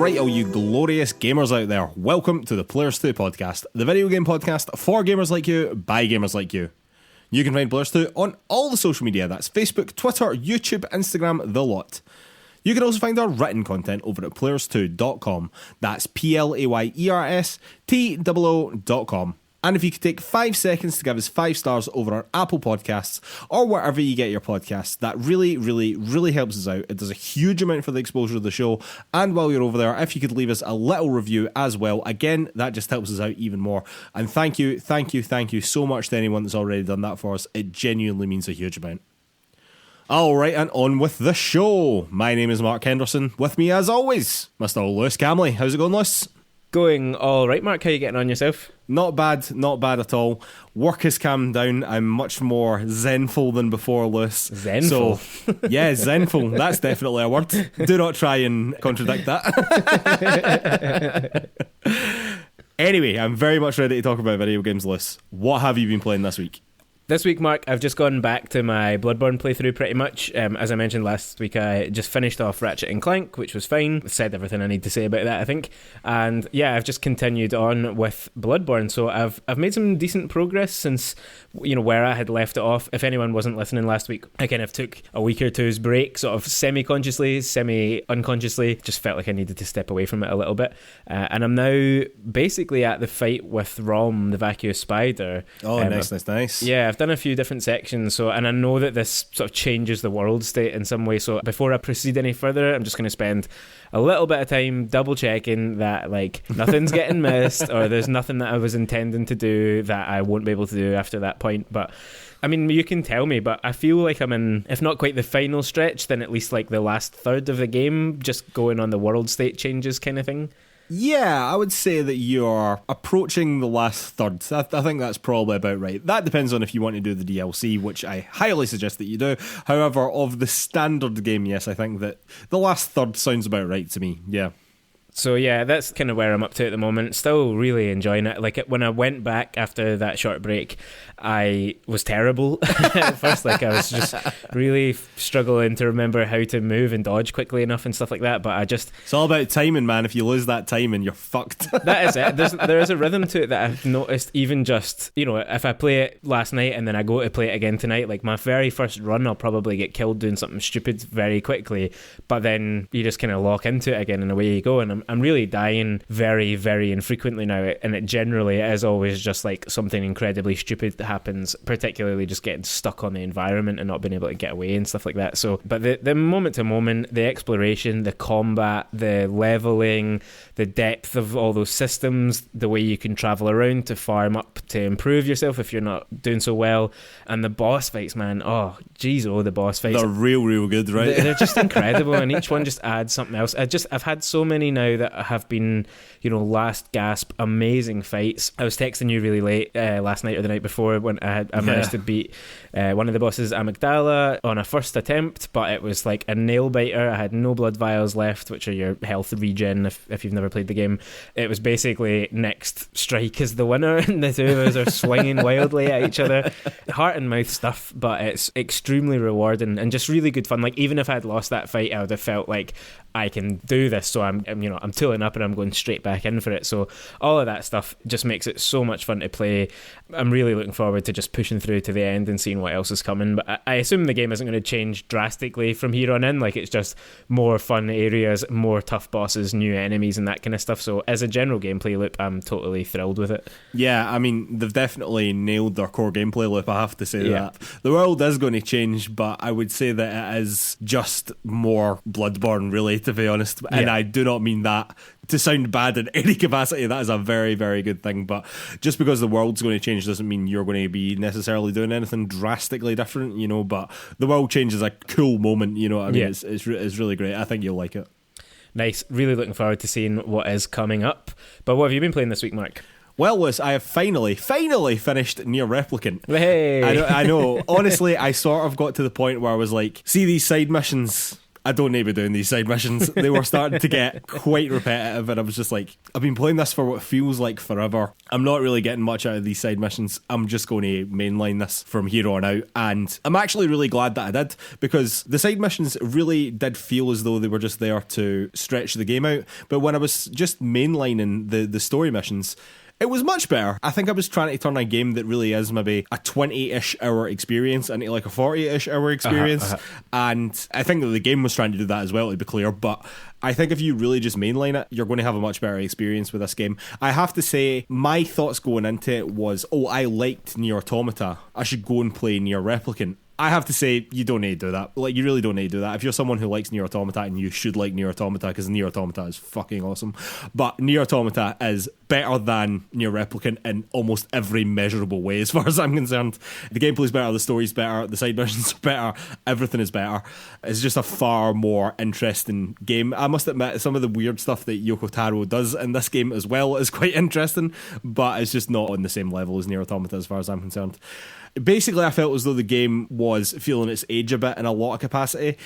Alright, all you glorious gamers out there, welcome to the PlayersToo Podcast, the video game podcast for gamers like you, by gamers like you. You can find PlayersToo on all the social media, that's Facebook, Twitter, YouTube, Instagram, the lot. You can also find our written content over at PlayersToo.com, that's PLAYERSTOO.com. And if you could take 5 seconds to give us 5 stars over on Apple Podcasts or wherever you get your podcasts, that really helps us out. It does a huge amount for the exposure of the show. And while you're over there, if you could leave us a little review as well, again, that just helps us out even more. And thank you so much to anyone that's already done that for us. It genuinely means a huge amount. Alright, and on with the show. My name is Mark Henderson. With me, as always, Mr. Lewis Camley. How's it going, Lewis? Going all right, Mark. How are you getting on yourself? Not bad at all. Work has calmed down. I'm much more zenful than before, Lewis. Zenful? So, yeah, zenful. That's definitely a word. Do not try and contradict that. Anyway, I'm very much ready to talk about video games, Lewis. What have you been playing this week? This week, Mark, I've just gone back to my Bloodborne playthrough pretty much. As I mentioned last week, I just finished off Ratchet & Clank, which was fine. I've said everything I need to say about that, I think. And yeah, I've just continued on with Bloodborne. So I've made some decent progress since, where I had left it off. If anyone wasn't listening last week, I kind of took a week or two's break, sort of semi-consciously, semi-unconsciously. Just felt like I needed to step away from it a little bit. And I'm now basically at the fight with Rom, the vacuous spider. Oh, nice. Yeah, I've done a few different sections, and I know that this sort of changes the world state in some way. So before I proceed any further, I'm just going to spend a little bit of time double checking that nothing's getting missed, or there's nothing that I was intending to do that I won't be able to do after that point. But I mean, you can tell me, but I feel like I'm in, if not quite the final stretch, then at least like the last third of the game, just going on the world state changes kind of thing. Yeah, I would say that you're approaching the last third. I think that's probably about right. That depends on if you want to do the DLC, which I highly suggest that you do. However, of the standard game, yes, I think that the last third sounds about right to me, yeah. So yeah, that's kind of where I'm up to at the moment. Still really enjoying it. Like when I went back after that short break, I was terrible at first. Like I was just really struggling to remember how to move and dodge quickly enough and stuff like that. But it's all about timing, man. If you lose that timing, you're fucked. That is it. There is a rhythm to it that I've noticed. Even just if I play it last night and then I go to play it again tonight, like my very first run, I'll probably get killed doing something stupid very quickly. But then you just kind of lock into it again, and away you go. And I'm really dying very, very infrequently now, and it generally is always just like something incredibly stupid that happens, particularly just getting stuck on the environment and not being able to get away and stuff like that. So, but the moment to moment, the exploration, the combat, the leveling, the depth of all those systems, the way you can travel around to farm up to improve yourself if you're not doing so well, and the boss fights, man, the boss fights, they're real good, right? They're just incredible, and each one just adds something else. I've had so many now that have been, last gasp amazing fights. I was texting you really late last night or the night before when I managed to beat one of the bosses, Amygdala, on a first attempt, but it was like a nail biter. I had no blood vials left, which are your health regen if you've never played the game. It was basically next strike is the winner, and the two of us are swinging wildly at each other. Heart and mouth stuff, but it's extremely rewarding and just really good fun. Like even if I'd lost that fight, I would have felt like I can do this, so I'm tooling up and I'm going straight back in for it. So all of that stuff just makes it so much fun to play. I'm really looking forward to just pushing through to the end and seeing what else is coming. But I assume the game isn't going to change drastically from here on in. Like it's just more fun areas, more tough bosses, new enemies and that kind of stuff. So as a general gameplay loop, I'm totally thrilled with it. Yeah, I mean, they've definitely nailed their core gameplay loop, I have to say that. The world is going to change, but I would say that it is just more Bloodborne, really, to be honest. And I do not mean that to sound bad in any capacity. That is a very, very good thing. But just because the world's going to change doesn't mean you're going to be necessarily doing anything drastically different, But the world change is a cool moment, what I mean? It's really great. I think you'll like it. Nice. Really looking forward to seeing what is coming up. But what have you been playing this week, Mark? Well, Liz, I have finally finished Nier Replicant. Hey! I know. Honestly, I sort of got to the point where I was like, see these side missions? I don't need to be doing these side missions. They were starting to get quite repetitive, and I was just like, I've been playing this for what feels like forever. I'm not really getting much out of these side missions. I'm just going to mainline this from here on out, and I'm actually really glad that I did, because the side missions really did feel as though they were just there to stretch the game out. But when I was just mainlining the story missions, it was much better. I think I was trying to turn a game that really is maybe a 20-ish hour experience into like a 40-ish hour experience. And I think that the game was trying to do that as well, to be clear. But I think if you really just mainline it, you're going to have a much better experience with this game. I have to say, my thoughts going into it was, I liked Nier Automata, I should go and play Nier Replicant. I have to say, you don't need to do that. Like, you really don't need to do that. If you're someone who likes Nier Automata, and you should like Nier Automata, because Nier Automata is fucking awesome. But Nier Automata is better than Nier Replicant in almost every measurable way, as far as I'm concerned. The gameplay's better, the story's better, the side missions are better, everything is better. It's just a far more interesting game. I must admit, some of the weird stuff that Yoko Taro does in this game as well is quite interesting, but it's just not on the same level as Nier Automata, as far as I'm concerned. Basically, I felt as though the game was feeling its age a bit in a lot of capacity.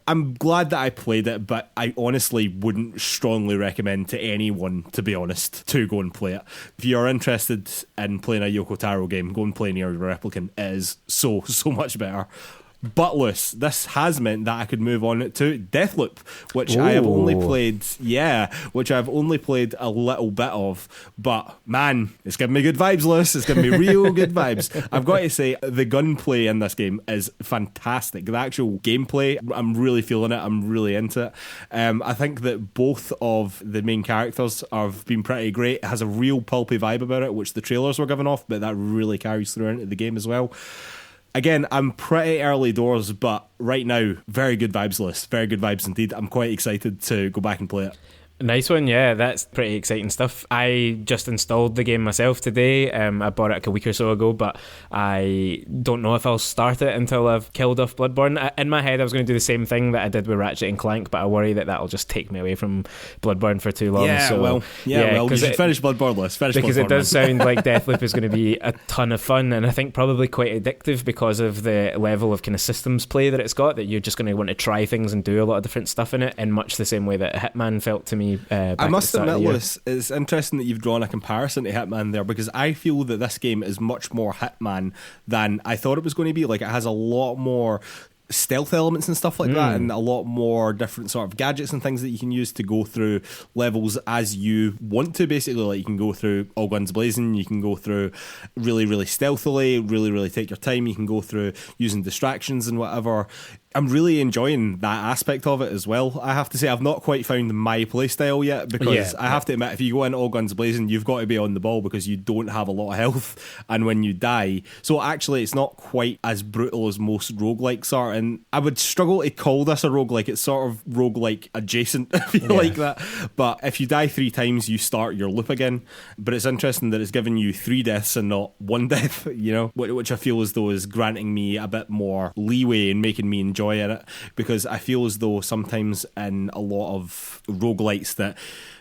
I'm glad that I played it, but I honestly wouldn't strongly recommend to anyone, to be honest, to go and play it. If you're interested in playing a Yoko Taro game, go and play Nier Replicant. It is so much better. But Lewis, this has meant that I could move on to Deathloop, which I have only played, which I've only played a little bit of. But man, it's giving me good vibes, Lewis. It's giving me real good vibes. I've got to say, the gunplay in this game is fantastic. The actual gameplay, I'm really feeling it. I'm really into it. I think that both of the main characters have been pretty great. It has a real pulpy vibe about it, which the trailers were giving off, but that really carries through into the game as well. Again, I'm pretty early doors, but right now, very good vibes, List. Very good vibes indeed. I'm quite excited to go back and play it. Nice one, yeah, that's pretty exciting stuff. I just installed the game myself today. I bought it like a week or so ago, but I don't know if I'll start it until I've killed off Bloodborne. In my head, I was going to do the same thing that I did with Ratchet and Clank, but I worry that that'll just take me away from Bloodborne for too long. You should finish Bloodborne, List. Because it does sound like Deathloop is going to be a ton of fun, and I think probably quite addictive because of the level of kind of systems play that it's got, that you're just going to want to try things and do a lot of different stuff in it, in much the same way that Hitman felt to me. I must admit, Lewis, it's interesting that you've drawn a comparison to Hitman there, because I feel that this game is much more Hitman than I thought it was going to be. Like, it has a lot more stealth elements and stuff like that, and a lot more different sort of gadgets and things that you can use to go through levels as you want to. Basically, like, you can go through all guns blazing, you can go through really stealthily, really take your time, you can go through using distractions and whatever. I'm really enjoying that aspect of it as well. I have to say, I've not quite found my playstyle yet, because I have to admit, if you go in all guns blazing, you've got to be on the ball because you don't have a lot of health, and when you die, so actually it's not quite as brutal as most roguelikes are, and I would struggle to call this a roguelike. It's sort of roguelike adjacent, if you like that. But if you die 3 times, you start your loop again. But it's interesting that it's giving you 3 deaths and not 1 death, you know, which I feel as though is granting me a bit more leeway and making me enjoy it, because I feel as though sometimes in a lot of roguelites that,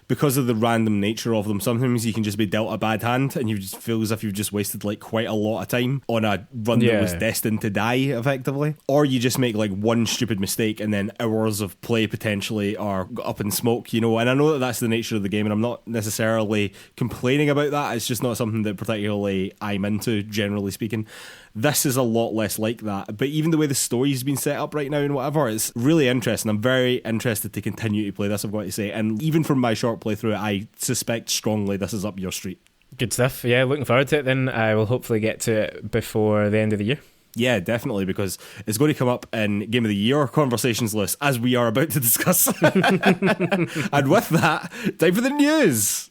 because of the random nature of them, sometimes you can just be dealt a bad hand and you just feel as if you've just wasted like quite a lot of time on a run that was destined to die, effectively. Or you just make like one stupid mistake and then hours of play potentially are up in smoke, you know. And I know that that's the nature of the game, and I'm not necessarily complaining about that. It's just not something that particularly I'm into, generally speaking. This is a lot less like that, but even the way the story's been set up right now and whatever, it's really interesting. I'm very interested to continue to play this, I've got to say, and even from my short playthrough, I suspect strongly this is up your street. Good stuff. Yeah, looking forward to it. Then I will hopefully get to it before the end of the year. Yeah, definitely, because it's going to come up in Game of the Year conversations list, as we are about to discuss. And with that, time for the news.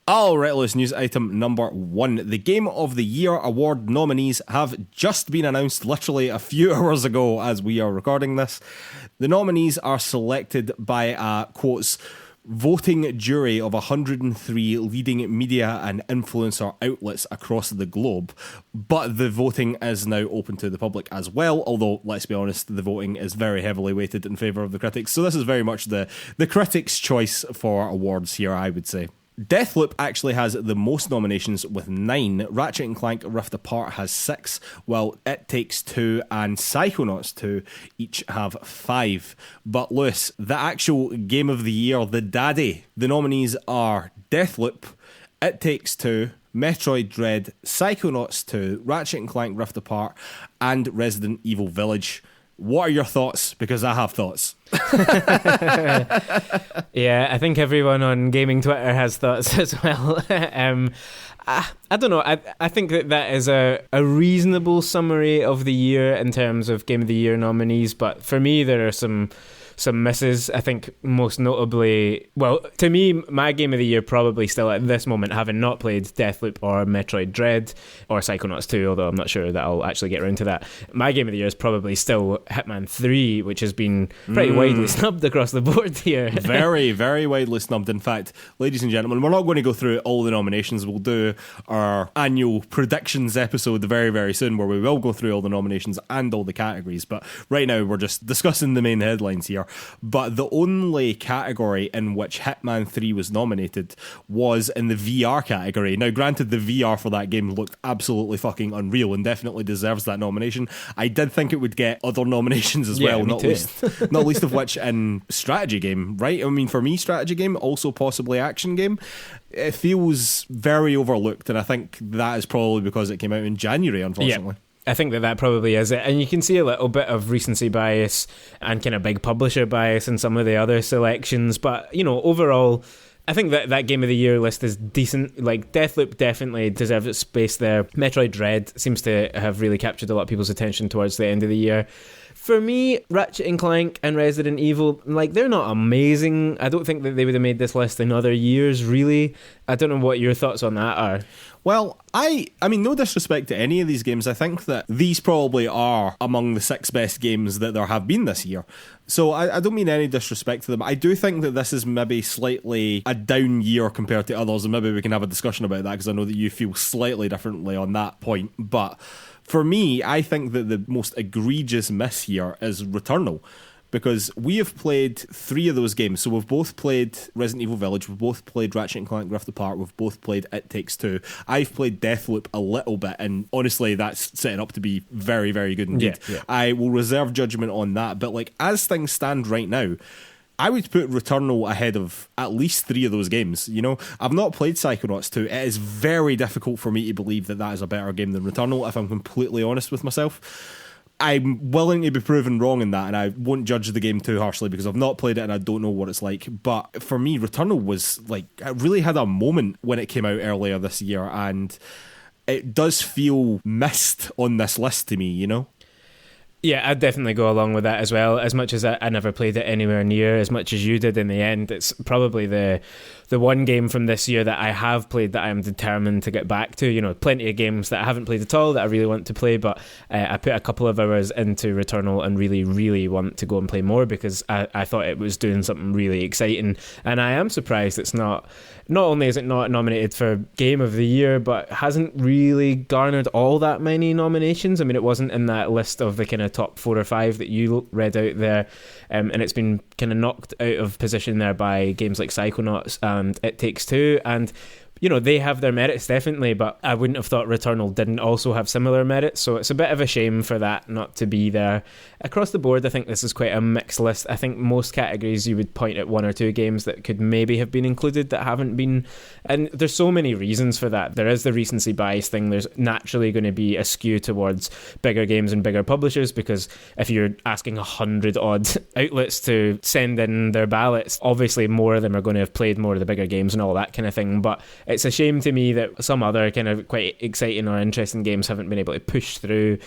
All right, Lewis, news item number 1. The Game of the Year award nominees have just been announced literally a few hours ago as we are recording this. The nominees are selected by a, quotes, voting jury of 103 leading media and influencer outlets across the globe. But the voting is now open to the public as well, although, let's be honest, the voting is very heavily weighted in favour of the critics. So this is very much the critics' choice for awards here, I would say. Deathloop actually has the most nominations with 9. Ratchet and Clank Rift Apart has 6, while It Takes Two and Psychonauts 2 each have 5. But Lewis, the actual game of the year, the daddy, the nominees are Deathloop, It Takes Two, Metroid Dread, Psychonauts 2, Ratchet and Clank Rift Apart, and Resident Evil Village. What are your thoughts? Because I have thoughts. Yeah, I think everyone on gaming Twitter has thoughts as well. I don't know. I think that is a reasonable summary of the year in terms of Game of the Year nominees. But for me, there are some misses. I think most notably, well, to me, my Game of the Year probably still at this moment, having not played Deathloop or Metroid Dread or Psychonauts 2, although I'm not sure that I'll actually get around to that. My Game of the Year is probably still Hitman 3, which has been pretty widely snubbed across the board here. Very, very widely snubbed. In fact, ladies and gentlemen, we're not going to go through all the nominations. We'll do our annual predictions episode very, very soon, where we will go through all the nominations and all the categories. But right now, we're just discussing the main headlines here. But the only category in which Hitman 3 was nominated was in the VR category. Now, granted, the VR for that game looked absolutely fucking unreal and definitely deserves that nomination. I did think it would get other nominations as well, not least of which in strategy game, right? I mean, for me, strategy game, also possibly action game. It feels very overlooked, and I think that is probably because it came out in January, unfortunately. Yeah. I think that probably is it. And you can see a little bit of recency bias and kind of big publisher bias in some of the other selections. But, you know, overall, I think that Game of the Year list is decent. Like, Deathloop definitely deserves its space there. Metroid Dread seems to have really captured a lot of people's attention towards the end of the year. For me, Ratchet and Clank and Resident Evil, like, they're not amazing. I don't think that they would have made this list in other years, really. I don't know what your thoughts on that are. Well, I mean, no disrespect to any of these games. I think that these probably are among the 6 best games that there have been this year. So I don't mean any disrespect to them. I do think that this is maybe slightly a down year compared to others, and maybe we can have a discussion about that, because I know that you feel slightly differently on that point. But for me, I think that the most egregious miss here is Returnal. Because we have played 3 of those games. So we've both played Resident Evil Village, we've both played Ratchet and Clank Rift Apart, we've both played It Takes Two. I've played Deathloop a little bit, and honestly, that's setting up to be very, very good indeed. Yeah. I will reserve judgment on that. But like, as things stand right now, I would put Returnal ahead of at least 3 of those games. You know, I've not played Psychonauts 2. It is very difficult for me to believe that is a better game than Returnal, if I'm completely honest with myself. I'm willing to be proven wrong in that, and I won't judge the game too harshly because I've not played it and I don't know what it's like. But for me, Returnal was like, it really had a moment when it came out earlier this year, and it does feel missed on this list to me, you know? Yeah, I'd definitely go along with that as well. As much as I never played it anywhere near as much as you did in the end, it's probably the one game from this year that I have played that I am determined to get back to. You know, plenty of games that I haven't played at all that I really want to play, but I put a couple of hours into Returnal and really, really want to go and play more because I thought it was doing something really exciting. And I am surprised it's not only is it not nominated for Game of the Year, but hasn't really garnered all that many nominations. I mean, it wasn't in that list of the kind of top 4 or 5 that you read out there, and it's been kind of knocked out of position there by games like Psychonauts and It Takes Two, and you know, they have their merits definitely, but I wouldn't have thought Returnal didn't also have similar merits, so it's a bit of a shame for that not to be there. Across the board, I think this is quite a mixed list. I think most categories you would point at 1 or 2 games that could maybe have been included that haven't been, and there's so many reasons for that. There is the recency bias thing. There's naturally going to be a skew towards bigger games and bigger publishers, because if you're asking 100 odd outlets to send in their ballots, obviously more of them are going to have played more of the bigger games and all that kind of thing, but it's a shame to me that some other kind of quite exciting or interesting games haven't been able to push through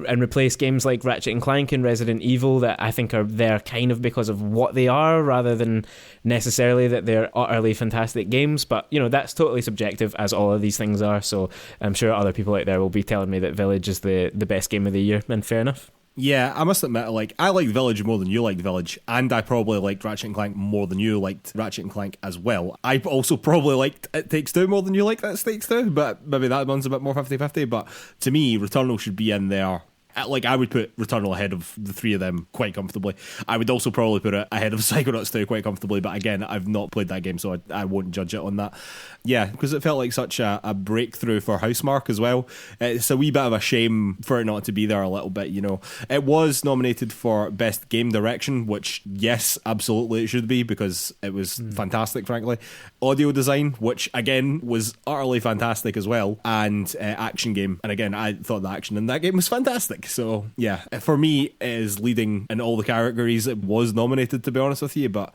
and replace games like Ratchet and Clank and Resident Evil that I think are there kind of because of what they are rather than necessarily that they're utterly fantastic games. But, you know, that's totally subjective, as all of these things are, so I'm sure other people out there will be telling me that Village is the best game of the year, and fair enough. Yeah, I must admit, like, I liked Village more than you liked Village, and I probably liked Ratchet and Clank more than you liked Ratchet and Clank as well. I also probably liked It Takes Two more than you liked It Takes Two, but maybe that one's a bit more 50-50, but to me, Returnal should be in there Like, I would put Returnal ahead of the three of them quite comfortably. I would also probably put it ahead of Psychonauts 2 quite comfortably, but again, I've not played that game, so I won't judge it on that. Yeah, because it felt like such a breakthrough for Housemarque as well. It's a wee bit of a shame for it not to be there a little bit, you know. It was nominated for Best Game Direction, which, yes, absolutely it should be, because it was fantastic, frankly. Audio Design, which, again, was utterly fantastic as well. And Action Game. And again, I thought the action in that game was fantastic. So, yeah, for me, it is leading in all the categories it was nominated, to be honest with you. But,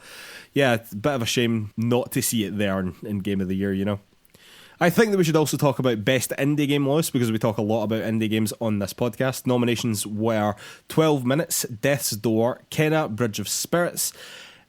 yeah, it's a bit of a shame not to see it there in Game of the Year, you know. I think that we should also talk about Best Indie Game List, because we talk a lot about indie games on this podcast. Nominations were 12 Minutes, Death's Door, Kenna, Bridge of Spirits,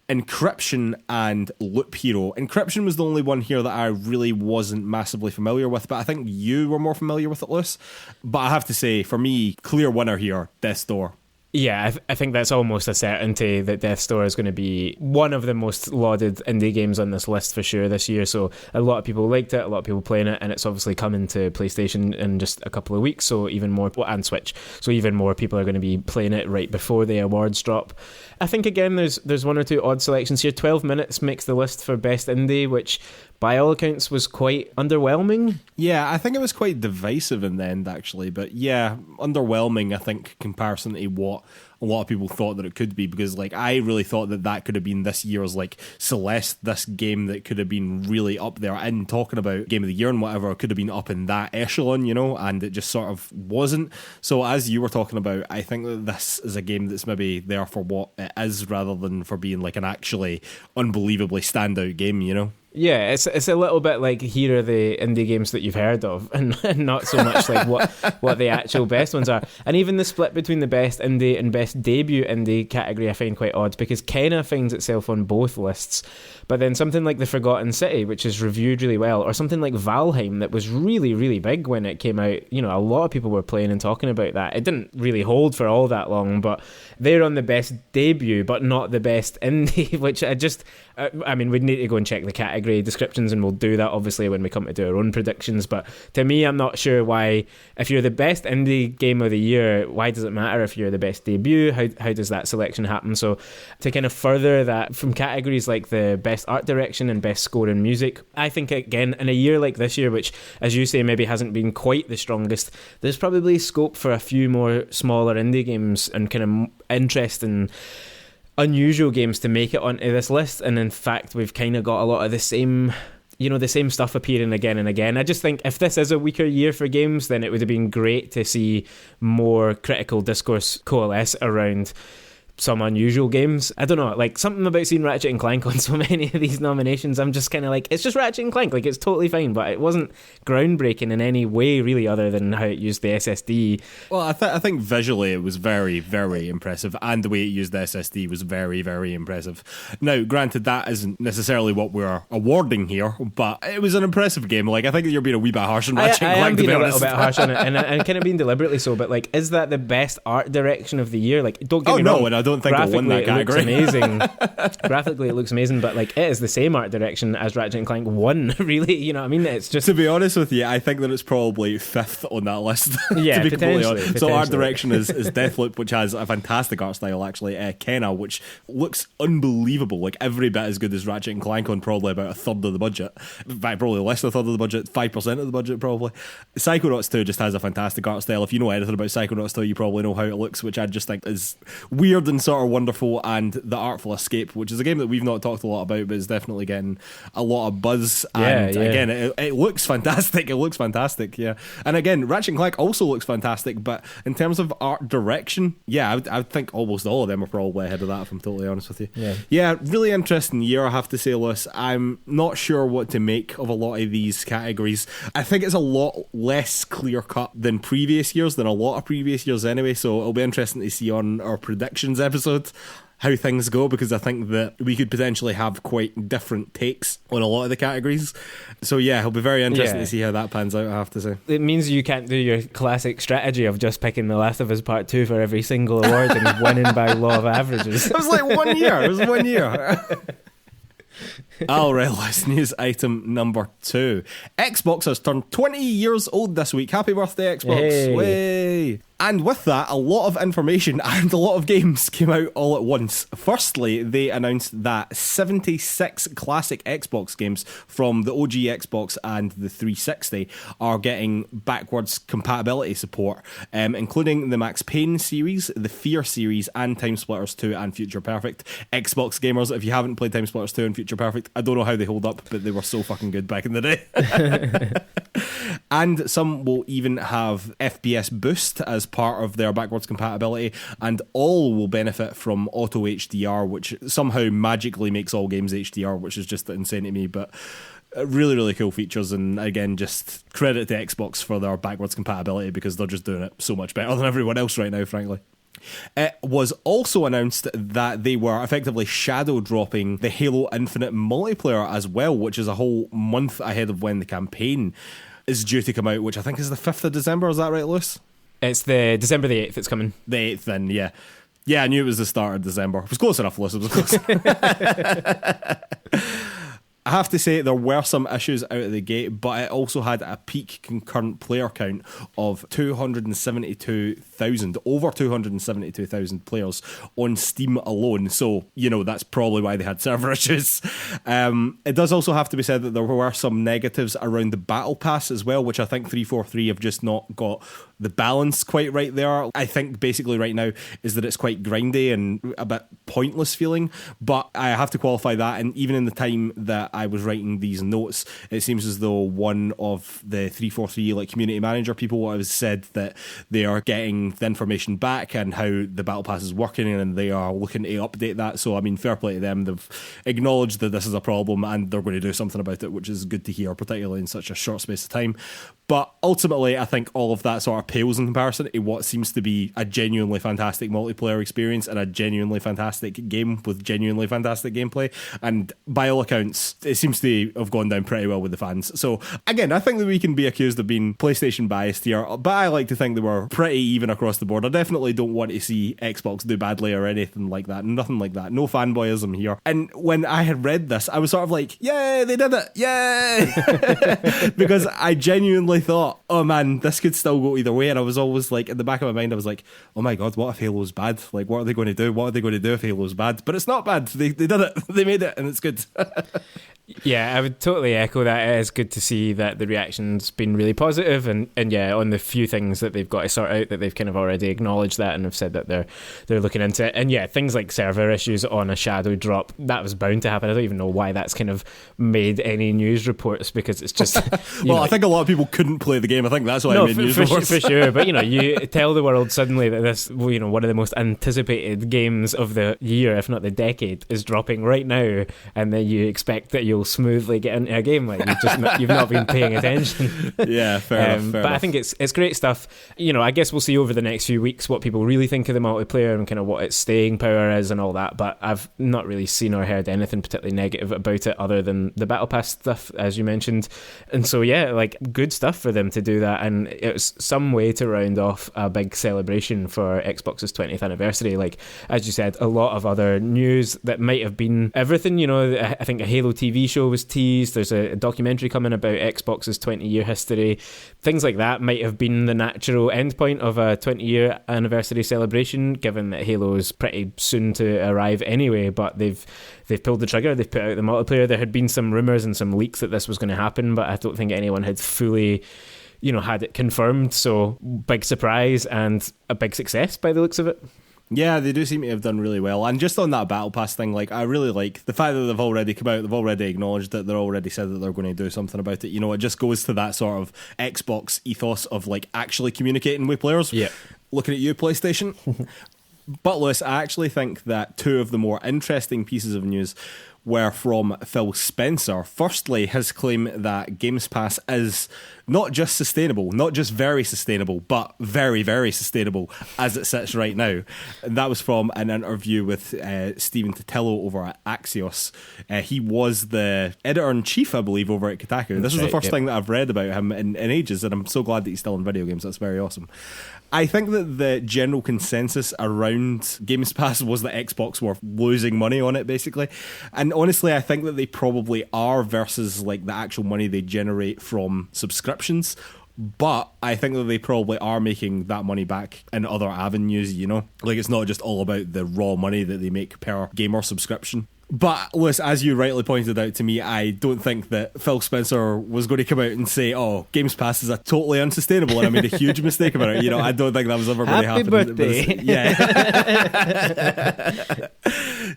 Encryption, and Loop Hero. Encryption was the only one here that I really wasn't massively familiar with, but I think you were more familiar with it, Lewis. But I have to say, for me, clear winner here, Death's Door. Yeah, I think that's almost a certainty that Death's Door is going to be one of the most lauded indie games on this list for sure this year. So a lot of people liked it, a lot of people playing it, and it's obviously coming to PlayStation in just a couple of weeks, so even more, and Switch, so even more people are going to be playing it right before the awards drop. I think, again, there's one or two odd selections here. 12 Minutes makes the list for Best Indie, which by all accounts was quite underwhelming. Yeah, I think it was quite divisive in the end, actually. But yeah, underwhelming, I think, comparison to what a lot of people thought that it could be, because like I really thought that could have been this year's like Celeste, this game that could have been really up there, and talking about Game of the Year and whatever, it could have been up in that echelon, you know, and it just sort of wasn't. So as you were talking about, I think that this is a game that's maybe there for what it is rather than for being like an actually unbelievably standout game, you know. Yeah, it's a little bit like, here are the indie games that you've heard of, and not so much like what the actual best ones are. And even the split between the best indie and best debut indie category I find quite odd, because Kenna finds itself on both lists. But then something like The Forgotten City, which is reviewed really well, or something like Valheim that was really, really big when it came out. You know, a lot of people were playing and talking about that. It didn't really hold for all that long, but they're on the best debut, but not the best indie, which I mean, we'd need to go and check the category descriptions, and we'll do that obviously when we come to do our own predictions. But to me, I'm not sure why, if you're the best indie game of the year, why does it matter if you're the best debut? How does that selection happen? So to kind of further that from categories like the best art direction and best score and music, I think, again, in a year like this year, which, as you say, maybe hasn't been quite the strongest, there's probably scope for a few more smaller indie games and kind of interesting, unusual games to make it onto this list. And in fact, we've kind of got a lot of the same stuff appearing again and again. I just think if this is a weaker year for games, then it would have been great to see more critical discourse coalesce around some unusual games. I don't know, like something about seeing Ratchet and Clank on so many of these nominations, I'm just kind of like, it's just Ratchet and Clank, like it's totally fine, but it wasn't groundbreaking in any way really, other than how it used the SSD. Well, I think visually it was very, very impressive, and the way it used the SSD was very, very impressive. Now, granted, that isn't necessarily what we're awarding here, but it was an impressive game. Like, I think you're being a wee bit harsh on Ratchet and Clank, I am being to be a honest. little bit harsh on it, and kind of being deliberately so, but like, is that the best art direction of the year? Like, don't get me wrong. And I don't think it'll win that category. It looks amazing. Graphically, it looks amazing, but like, it is the same art direction as Ratchet and Clank 1, really. You know what I mean? It's just, to be honest with you, I think that it's probably fifth on that list. Yeah, to be completely honest. So art potentially. direction is Deathloop, which has a fantastic art style, actually. Kenna, which looks unbelievable, like every bit as good as Ratchet and Clank on probably about a third of the budget. In fact, probably less than a third of the budget, 5% of the budget probably. Psychonauts 2 just has a fantastic art style. If you know anything about Psychonauts 2, you probably know how it looks, which I just think is weird and sort of wonderful. And The Artful Escape, which is a game that we've not talked a lot about, but is definitely getting a lot of buzz. And again, it looks fantastic. It looks fantastic, yeah. And again, Ratchet and Clank also looks fantastic, but in terms of art direction, yeah, I would think almost all of them are probably ahead of that, if I'm totally honest with you. Yeah, really interesting year, I have to say, Lewis. I'm not sure what to make of a lot of these categories. I think it's a lot less clear-cut than previous years, than a lot of previous years anyway, so it'll be interesting to see on our predictions episode how things go, because I think that we could potentially have quite different takes on a lot of the categories. So yeah, it'll be very interesting to see how that pans out, I have to say. It means you can't do your classic strategy of just picking The Last of Us Part 2 for every single award and winning by law of averages. It was like 1 year. It was 1 year. All right, let's news item number 2. Xbox has turned 20 years old this week. Happy birthday, Xbox. Hey. Way. And with that, a lot of information and a lot of games came out all at once. Firstly, they announced that 76 classic Xbox games from the OG Xbox and the 360 are getting backwards compatibility support, including the Max Payne series, the Fear series, and Time Splitters 2 and Future Perfect. Xbox gamers, if you haven't played Time Splitters 2 and Future Perfect, I don't know how they hold up, but they were so fucking good back in the day. And some will even have FPS boost as part of their backwards compatibility, and all will benefit from auto HDR, which somehow magically makes all games HDR, which is just insane to me, but really, really cool features. And again, just credit to Xbox for their backwards compatibility, because they're just doing it so much better than everyone else right now, frankly. It was also announced that they were effectively shadow dropping the Halo Infinite multiplayer as well, which is a whole month ahead of when the campaign is due to come out, which I think is the 5th of December. Is that right, Lewis? It's the December the 8th it's coming. The 8th then, yeah. Yeah, I knew it was the start of December. It was close enough, Lewis. It was close. I have to say there were some issues out of the gate, but it also had a peak concurrent player count of 272,000, over 272,000 players on Steam alone. So, you know, that's probably why they had server issues. It does also have to be said that there were some negatives around the Battle Pass as well, which I think 343 have just not got the balance quite right there. I think basically right now is that it's quite grindy and a bit pointless feeling, but I have to qualify that, and even in the time that I was writing these notes, it seems as though one of the 343 like community manager people has said that they are getting the information back and how the Battle Pass is working, and they are looking to update that. So I mean, fair play to them. They've acknowledged that this is a problem and they're going to do something about it, which is good to hear, particularly in such a short space of time. But ultimately, I think all of that sort of pales in comparison to what seems to be a genuinely fantastic multiplayer experience and a genuinely fantastic game with genuinely fantastic gameplay. And by all accounts, it seems to have gone down pretty well with the fans. So again, I think that we can be accused of being PlayStation biased here, but I like to think they were pretty even across the board. I definitely don't want to see Xbox do badly or anything like that. Nothing like that. No fanboyism here. And when I had read this, I was sort of like, yay, they did it. Yay! Because I genuinely thought, oh man, this could still go either way. And I was always like, in the back of my mind, I was like, oh my god, what if Halo's bad? Like, what are they going to do? What are they going to do if Halo's bad? But it's not bad. They did it. They made it, and it's good. Yeah, I would totally echo that. It is good to see that the reaction's been really positive, and yeah, on the few things that they've got to sort out, that they've kind of already acknowledged that and have said that they're looking into it. And yeah, things like server issues on a shadow drop, that was bound to happen. I don't even know why that's kind of made any news reports, because it's just well, I think a lot of people couldn't play the game. I think that's why I made news reports. For sure. But you know, you tell the world suddenly that this, you know, one of the most anticipated games of the year, if not the decade, is dropping right now, and then you expect that you'll smoothly get into a game like you've not been paying attention. Yeah, fair enough. But I think it's great stuff. You know, I guess we'll see over the next few weeks what people really think of the multiplayer and kind of what its staying power is and all that. But I've not really seen or heard anything particularly negative about it other than the Battle Pass stuff, as you mentioned. And so yeah, like, good stuff for them to do that, and it was some way to round off a big celebration for Xbox's 20th anniversary. Like, as you said, a lot of other news that might have been everything. You know, I think a Halo TV show was teased. There's a documentary coming about Xbox's 20-year history. Things like that might have been the natural endpoint of a 20-year anniversary celebration, given that Halo is pretty soon to arrive anyway. But they've pulled the trigger. They've put out the multiplayer. There had been some rumours and some leaks that this was going to happen, but I don't think anyone had fully, you know, had it confirmed. So big surprise and a big success by the looks of it. Yeah, they do seem to have done really well. And just on that Battle Pass thing, like, I really like the fact that they've already come out, they've already acknowledged it, they're already said that they're going to do something about it. You know, it just goes to that sort of Xbox ethos of, like, actually communicating with players. Yeah. Looking at you, PlayStation. But Lewis, I actually think that two of the more interesting pieces of news were from Phil Spencer. Firstly, his claim that Games Pass is not just sustainable, not just very sustainable, but very, very sustainable as it sits right now. And that was from an interview with Stephen Totillo over at Axios. He was the editor-in-chief, I believe, over at Kotaku. This is the first thing that I've read about him in ages, and I'm so glad that he's still in video games. That's very awesome. I think that the general consensus around Games Pass was that Xbox were losing money on it, basically. And honestly, I think that they probably are versus like the actual money they generate from subscriptions. But I think that they probably are making that money back in other avenues, you know? Like, it's not just all about the raw money that they make per gamer subscription. But, Lewis, as you rightly pointed out to me, I don't think that Phil Spencer was going to come out and say, oh, Games Pass is a totally unsustainable, and I made a huge mistake about it. You know, I don't think that was ever going to happen. Happy birthday. Yeah.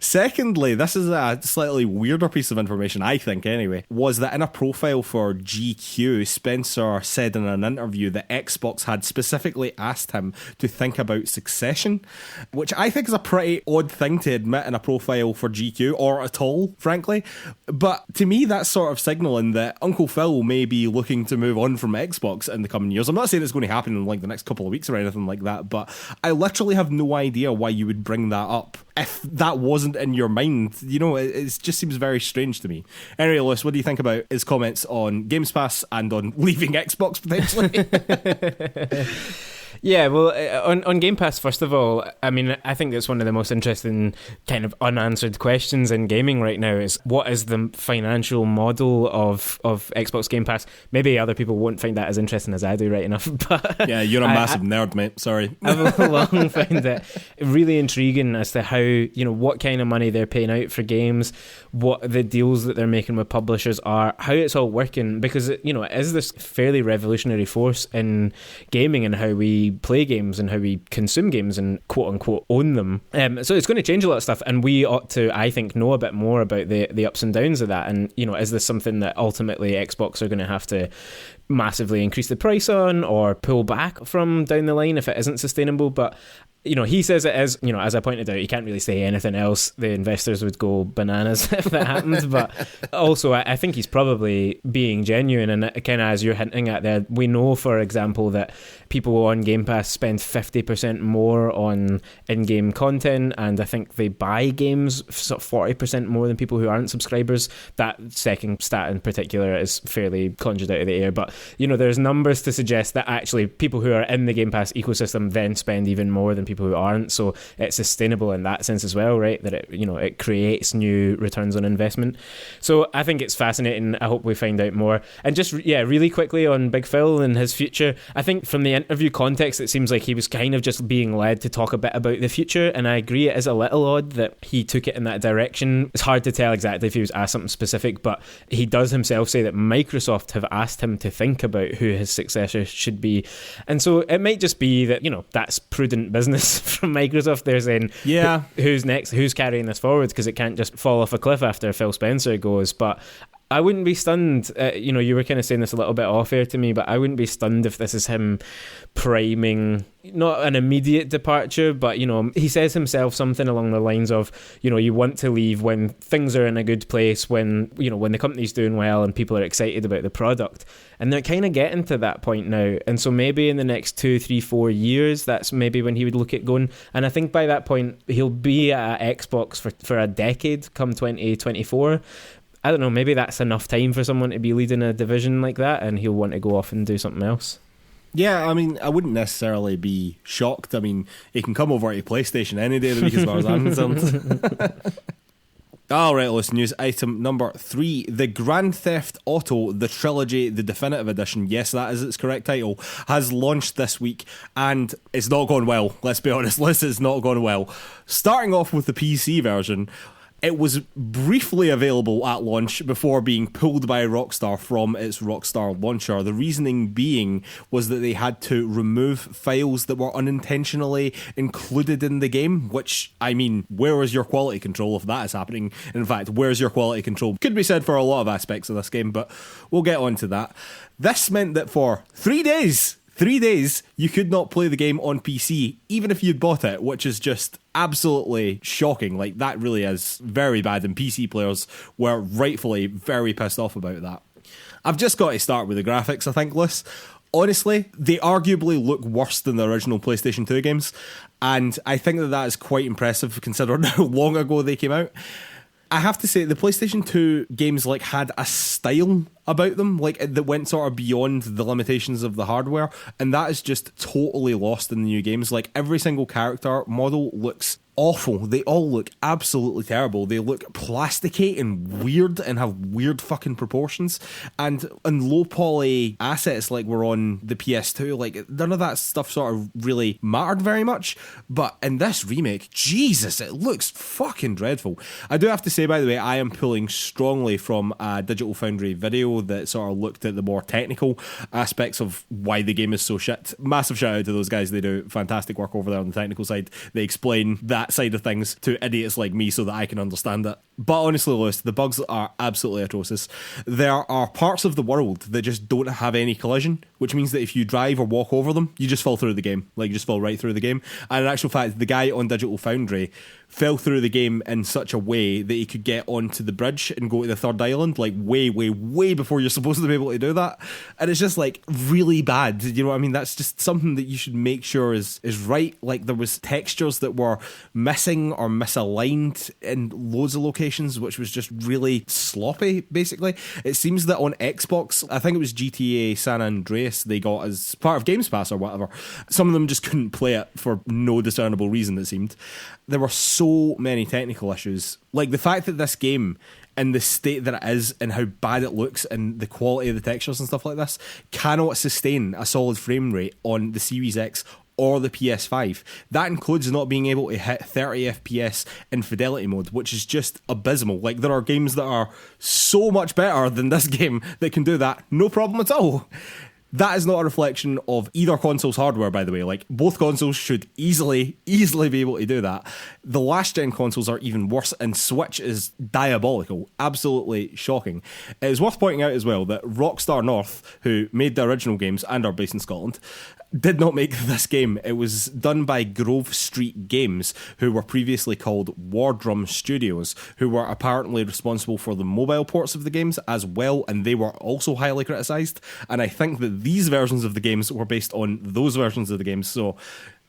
Secondly, this is a slightly weirder piece of information, I think anyway, was that in a profile for GQ, Spencer said in an interview that Xbox had specifically asked him to think about Succession, which I think is a pretty odd thing to admit in a profile for GQ, or at all, frankly. But to me, that's sort of signaling that Uncle Phil may be looking to move on from Xbox in the coming years. I'm not saying it's going to happen in like the next couple of weeks or anything like that, but I literally have no idea why you would bring that up if that wasn't in your mind. You know, it just seems very strange to me. Anyway, Lewis, what do you think about his comments on Games Pass and on leaving Xbox potentially? Yeah, well, on Game Pass, first of all, I mean, I think that's one of the most interesting kind of unanswered questions in gaming right now is what is the financial model of Xbox Game Pass? Maybe other people won't find that as interesting as I do, right enough. But yeah, you're a massive nerd, mate. Sorry. I've long found it really intriguing as to how, you know, what kind of money they're paying out for games, what the deals that they're making with publishers are, how it's all working, because, you know, it is this fairly revolutionary force in gaming and how we play games and how we consume games and quote unquote own them. So it's going to change a lot of stuff, and we ought to, I think, know a bit more about the ups and downs of that. And, you know, is this something that ultimately Xbox are going to have to massively increase the price on or pull back from down the line if it isn't sustainable? But, you know, he says it is. You know, as I pointed out, he can't really say anything else. The investors would go bananas if that happens. But also, I think he's probably being genuine. And kind of as you're hinting at there, we know, for example, that people on Game Pass spend 50% more on in-game content, and I think they buy games sort of 40% more than people who aren't subscribers. That second stat in particular is fairly conjured out of the air. But, you know, there's numbers to suggest that actually people who are in the Game Pass ecosystem then spend even more than people who aren't. So it's sustainable in that sense as well, right? That it, you know, it creates new returns on investment. So I think it's fascinating. I hope we find out more. And just, yeah, really quickly on Big Phil and his future, I think from the interview context, it seems like he was kind of just being led to talk a bit about the future. And I agree, it is a little odd that he took it in that direction. It's hard to tell exactly if he was asked something specific, but he does himself say that Microsoft have asked him to think about who his successor should be. And so it might just be that, you know, that's prudent business from Microsoft. They're saying, yeah, who's next? Who's carrying this forward? Because it can't just fall off a cliff after Phil Spencer goes. But I wouldn't be stunned. You know, you were kind of saying this a little bit off air to me, but I wouldn't be stunned if this is him priming, not an immediate departure, but, you know, he says himself something along the lines of, you know, you want to leave when things are in a good place, when, you know, when the company's doing well and people are excited about the product. And they're kind of getting to that point now. And so maybe in the next 2, 3, 4 years, that's maybe when he would look at going. And I think by that point, he'll be at Xbox for a decade come 2024. I don't know, maybe that's enough time for someone to be leading a division like that, and he'll want to go off and do something else. Yeah, I mean, I wouldn't necessarily be shocked. I mean, he can come over to PlayStation any day of the week as far as I'm concerned. All right, listen, news item number 3. The Grand Theft Auto, the Trilogy, the Definitive Edition, yes, that is its correct title, has launched this week, and it's not gone well. Let's be honest, it's not gone well. Starting off with the PC version, it was briefly available at launch before being pulled by Rockstar from its Rockstar launcher. The reasoning being was that they had to remove files that were unintentionally included in the game, which, I mean, where is your quality control if that is happening? In fact, where's your quality control? Could be said for a lot of aspects of this game, but we'll get on to that. This meant that for 3 days, you could not play the game on PC, even if you'd bought it, which is just absolutely shocking. Like, that really is very bad, and PC players were rightfully very pissed off about that. I've just got to start with the graphics, I think, Liz. Honestly, they arguably look worse than the original PlayStation 2 games, and I think that is quite impressive considering how long ago they came out. I have to say, the PlayStation 2 games like had a style about them, like that went sort of beyond the limitations of the hardware, and that is just totally lost in the new games. Like, every single character model looks awful. They all look absolutely terrible. They look plasticky and weird and have weird fucking proportions. And low poly assets like we're on the PS2, like none of that stuff sort of really mattered very much. But in this remake, Jesus, it looks fucking dreadful. I do have to say, by the way, I am pulling strongly from a Digital Foundry video that sort of looked at the more technical aspects of why the game is so shit. Massive shout out to those guys. They do fantastic work over there on the technical side. They explain that side of things to idiots like me so that I can understand it. But honestly, Lewis, the bugs are absolutely atrocious. There are parts of the world that just don't have any collision, which means that if you drive or walk over them, you just fall through the game. Like, you just fall right through the game. And in actual fact, the guy on Digital Foundry fell through the game in such a way that he could get onto the bridge and go to the third island, like way before you're supposed to be able to do that. And it's just like really bad. You know what I mean? That's just something that you should make sure is right. Like, there was textures that were missing or misaligned in loads of locations, which was just really sloppy, basically. It seems that on Xbox, I think it was GTA San Andreas they got as part of Games Pass or whatever, some of them just couldn't play it for no discernible reason, it seemed. There were so many technical issues. Like, the fact that this game, in the state that it is and how bad it looks and the quality of the textures and stuff like this, cannot sustain a solid frame rate on the Series X or the PS5. That includes not being able to hit 30 FPS in fidelity mode, which is just abysmal. Like, there are games that are so much better than this game that can do that, no problem at all. That is not a reflection of either console's hardware, by the way. Like, both consoles should easily be able to do that. The last gen consoles are even worse, and Switch is diabolical. Absolutely shocking. It is worth pointing out as well that Rockstar North, who made the original games and are based in Scotland, did not make this game. It was done by Grove Street Games, who were previously called War Drum Studios, who were apparently responsible for the mobile ports of the games as well, and they were also highly criticised. And I think that these versions of the games were based on those versions of the games, so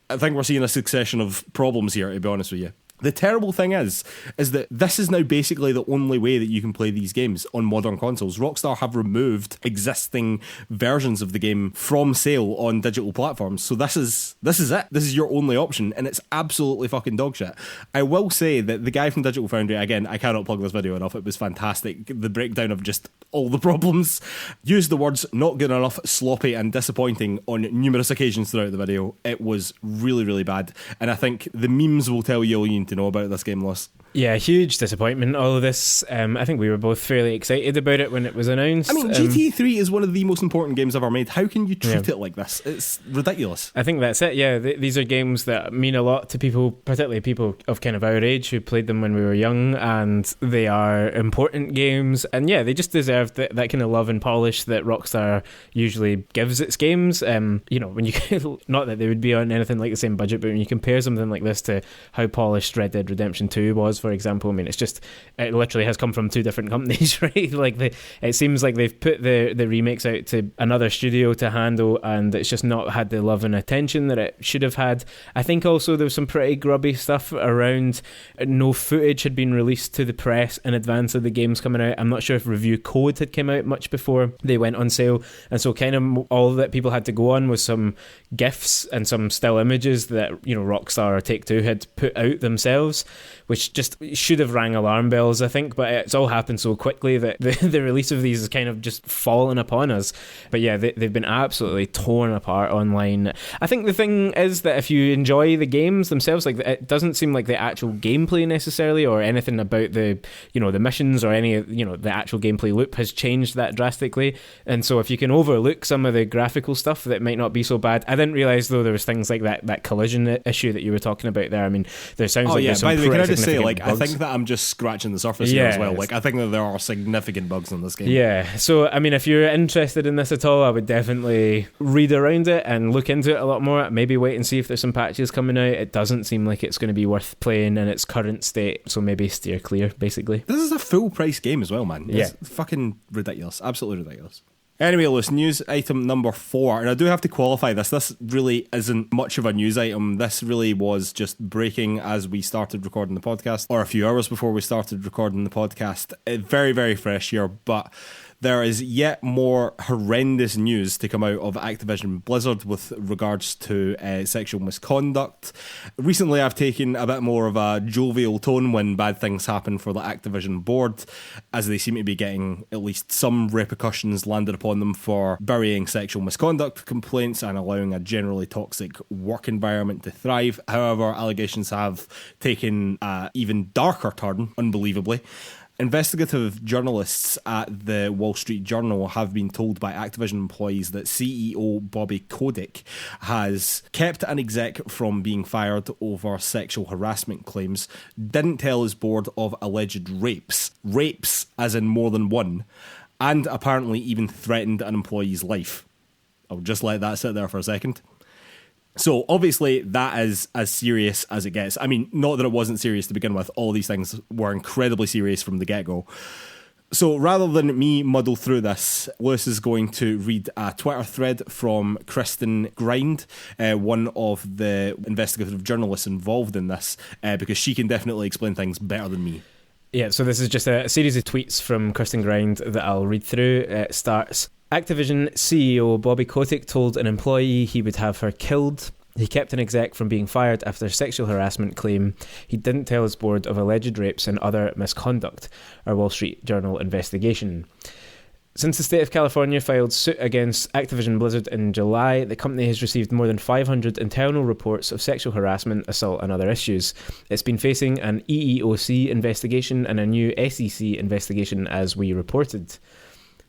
I think we're seeing a succession of problems here, to be honest with you. The terrible thing is that this is now basically the only way that you can play these games on modern consoles. Rockstar have removed existing versions of the game from sale on digital platforms. So this is it. This is your only option, and it's absolutely fucking dogshit. I will say that the guy from Digital Foundry, again, I cannot plug this video enough, it was fantastic. The breakdown of just all the problems. Used the words not good enough, sloppy, and disappointing on numerous occasions throughout the video. It was really, really bad. And I think the memes will tell you all you need to know about this game, Loss. Yeah, huge disappointment. All of this, I think we were both fairly excited about it when it was announced. I mean, GTA 3 is one of the most important games ever made. How can you treat it like this? It's ridiculous. I think that's it, yeah. These are games that mean a lot to people, particularly people of kind of our age who played them when we were young, and they are important games. And yeah, they just deserve that kind of love and polish that Rockstar usually gives its games. You know, when you not that they would be on anything like the same budget, but when you compare something like this to how polished Red Dead Redemption 2 was, for example, I mean, it literally has come from two different companies, right? Like, it seems like they've put the remakes out to another studio to handle, and it's just not had the love and attention that it should have had. I think also there was some pretty grubby stuff around. No footage had been released to the press in advance of the games coming out. I'm not sure if review code had come out much before they went on sale, and so kind of all that people had to go on was some GIFs and some still images that, you know, Rockstar or Take-Two had put out themselves, which just should have rang alarm bells, I think, but it's all happened so quickly that the release of these has kind of just fallen upon us. But yeah, they've been absolutely torn apart online. I think the thing is that if you enjoy the games themselves, like, it doesn't seem like the actual gameplay necessarily or anything about the missions or any, the actual gameplay loop has changed that drastically. And so if you can overlook some of the graphical stuff, that might not be so bad. I didn't realise, though, there was things like that collision issue that you were talking about there. I mean, there sounds like there's some by the way, can I just say, like, bugs. I think that I'm just scratching the surface here as well. Like, I think that there are significant bugs in this game. Yeah, so, I mean, if you're interested in this at all, I would definitely read around it and look into it a lot more. Maybe wait and see if there's some patches coming out. It doesn't seem like it's going to be worth playing in its current state, so maybe steer clear, basically. This is a full price game as well, man. It's fucking ridiculous. Absolutely ridiculous. Anyway, Lewis, news item number 4, and I do have to qualify this. This really isn't much of a news item. This really was just breaking as we started recording the podcast, or a few hours before we started recording the podcast. Very, very fresh here, but There is yet more horrendous news to come out of Activision Blizzard with regards to sexual misconduct. Recently, I've taken a bit more of a jovial tone when bad things happen for the Activision board, as they seem to be getting at least some repercussions landed upon them for burying sexual misconduct complaints and allowing a generally toxic work environment to thrive. However, allegations have taken an even darker turn, unbelievably. Investigative journalists at the Wall Street Journal have been told by Activision employees that CEO Bobby Kotick has kept an exec from being fired over sexual harassment claims, didn't tell his board of alleged rapes as in more than one, and apparently even threatened an employee's life. I'll just let that sit there for a second. So obviously that is as serious as it gets. I mean, not that it wasn't serious to begin with. All these things were incredibly serious from the get-go. So rather than me muddle through this, Lewis is going to read a Twitter thread from Kristen Grind, one of the investigative journalists involved in this, because she can definitely explain things better than me. Yeah, so this is just a series of tweets from Kristen Grind that I'll read through. It starts: Activision CEO Bobby Kotick told an employee he would have her killed. He kept an exec from being fired after a sexual harassment claim. He didn't tell his board of alleged rapes and other misconduct. A Wall Street Journal investigation. Since the state of California filed suit against Activision Blizzard in July, the company has received more than 500 internal reports of sexual harassment, assault and other issues. It's been facing an EEOC investigation and a new SEC investigation, as we reported.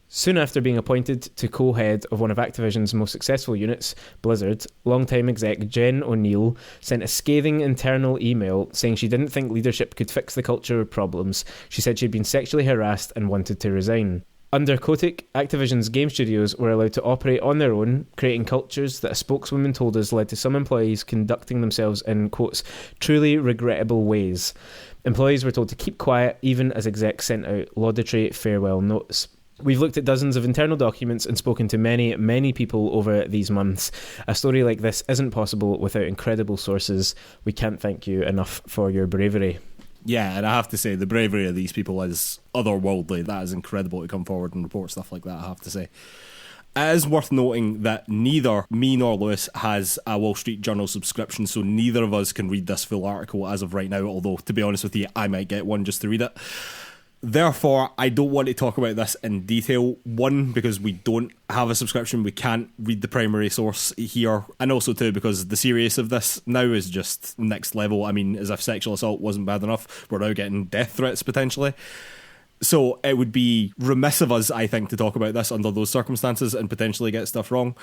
Soon after being appointed to co-head of one of Activision's most successful units, Blizzard, longtime exec Jen O'Neill sent a scathing internal email saying she didn't think leadership could fix the culture problems. She said she'd been sexually harassed and wanted to resign. Under Kotick, Activision's game studios were allowed to operate on their own, creating cultures that a spokeswoman told us led to some employees conducting themselves in, quotes, truly regrettable ways. Employees were told to keep quiet, even as execs sent out laudatory farewell notes. We've looked at dozens of internal documents and spoken to many, many people over these months. A story like this isn't possible without incredible sources. We can't thank you enough for your bravery. Yeah, and I have to say, the bravery of these people is otherworldly. That is incredible to come forward and report stuff like that, I have to say. It is worth noting that neither me nor Lewis has a Wall Street Journal subscription, so neither of us can read this full article as of right now, although, to be honest with you, I might get one just to read it. Therefore, I don't want to talk about this in detail. One, because we don't have a subscription, we can't read the primary source here. And also, two, because the seriousness of this now is just next level. I mean, as if sexual assault wasn't bad enough, we're now getting death threats potentially. So it would be remiss of us, I think, to talk about this under those circumstances and potentially get stuff wrong.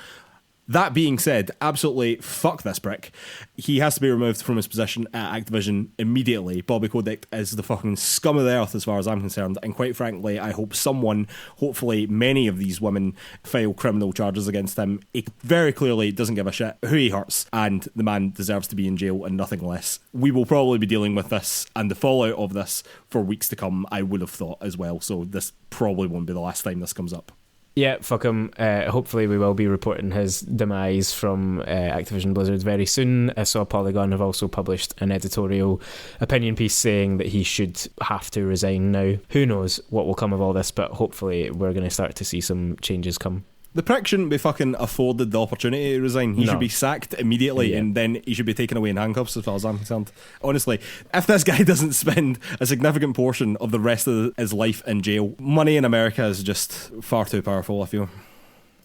That being said, absolutely fuck this prick. He has to be removed from his position at Activision immediately. Bobby Kotick is the fucking scum of the earth as far as I'm concerned, and quite frankly, I hope someone, hopefully many of these women, file criminal charges against him. He very clearly doesn't give a shit who he hurts, and the man deserves to be in jail and nothing less. We will probably be dealing with this and the fallout of this for weeks to come, I would have thought as well, so this probably won't be the last time this comes up. Yeah, fuck him. Hopefully we will be reporting his demise from Activision Blizzard very soon. I saw Polygon have also published an editorial opinion piece saying that he should have to resign now. Who knows what will come of all this, but hopefully we're going to start to see some changes come. The prick shouldn't be fucking afforded the opportunity to resign. He should be sacked immediately, and then he should be taken away in handcuffs, as far as I'm concerned. Honestly, if this guy doesn't spend a significant portion of the rest of his life in jail, money in America is just far too powerful, I feel.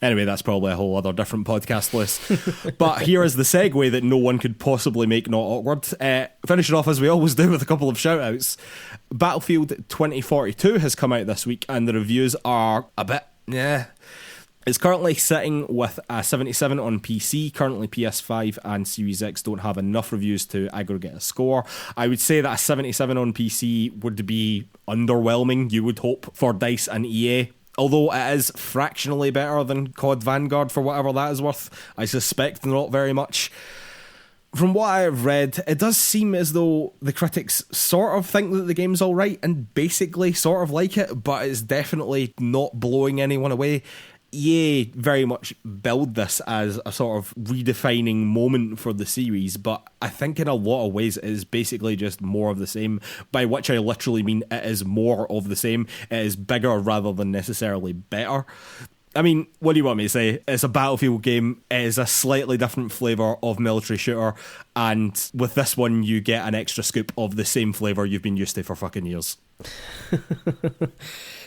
Anyway, that's probably a whole other different podcast list. But here is the segue that no one could possibly make not awkward. Finishing off as we always do with a couple of shout-outs. Battlefield 2042 has come out this week, and the reviews are a bit, It's currently sitting with a 77 on PC. Currently PS5 and Series X don't have enough reviews to aggregate a score. I would say that a 77 on PC would be underwhelming, you would hope, for DICE and EA. Although it is fractionally better than COD Vanguard for whatever that is worth. I suspect not very much. From what I've read, it does seem as though the critics sort of think that the game's alright and basically sort of like it, but it's definitely not blowing anyone away. EA very much build this as a sort of redefining moment for the series, but I think in a lot of ways it is basically just more of the same, by which I literally mean it is more of the same. It is bigger rather than necessarily better. I mean, what do you want me to say? It's a Battlefield game. It is a slightly different flavour of military shooter, and with this one you get an extra scoop of the same flavour you've been used to for fucking years.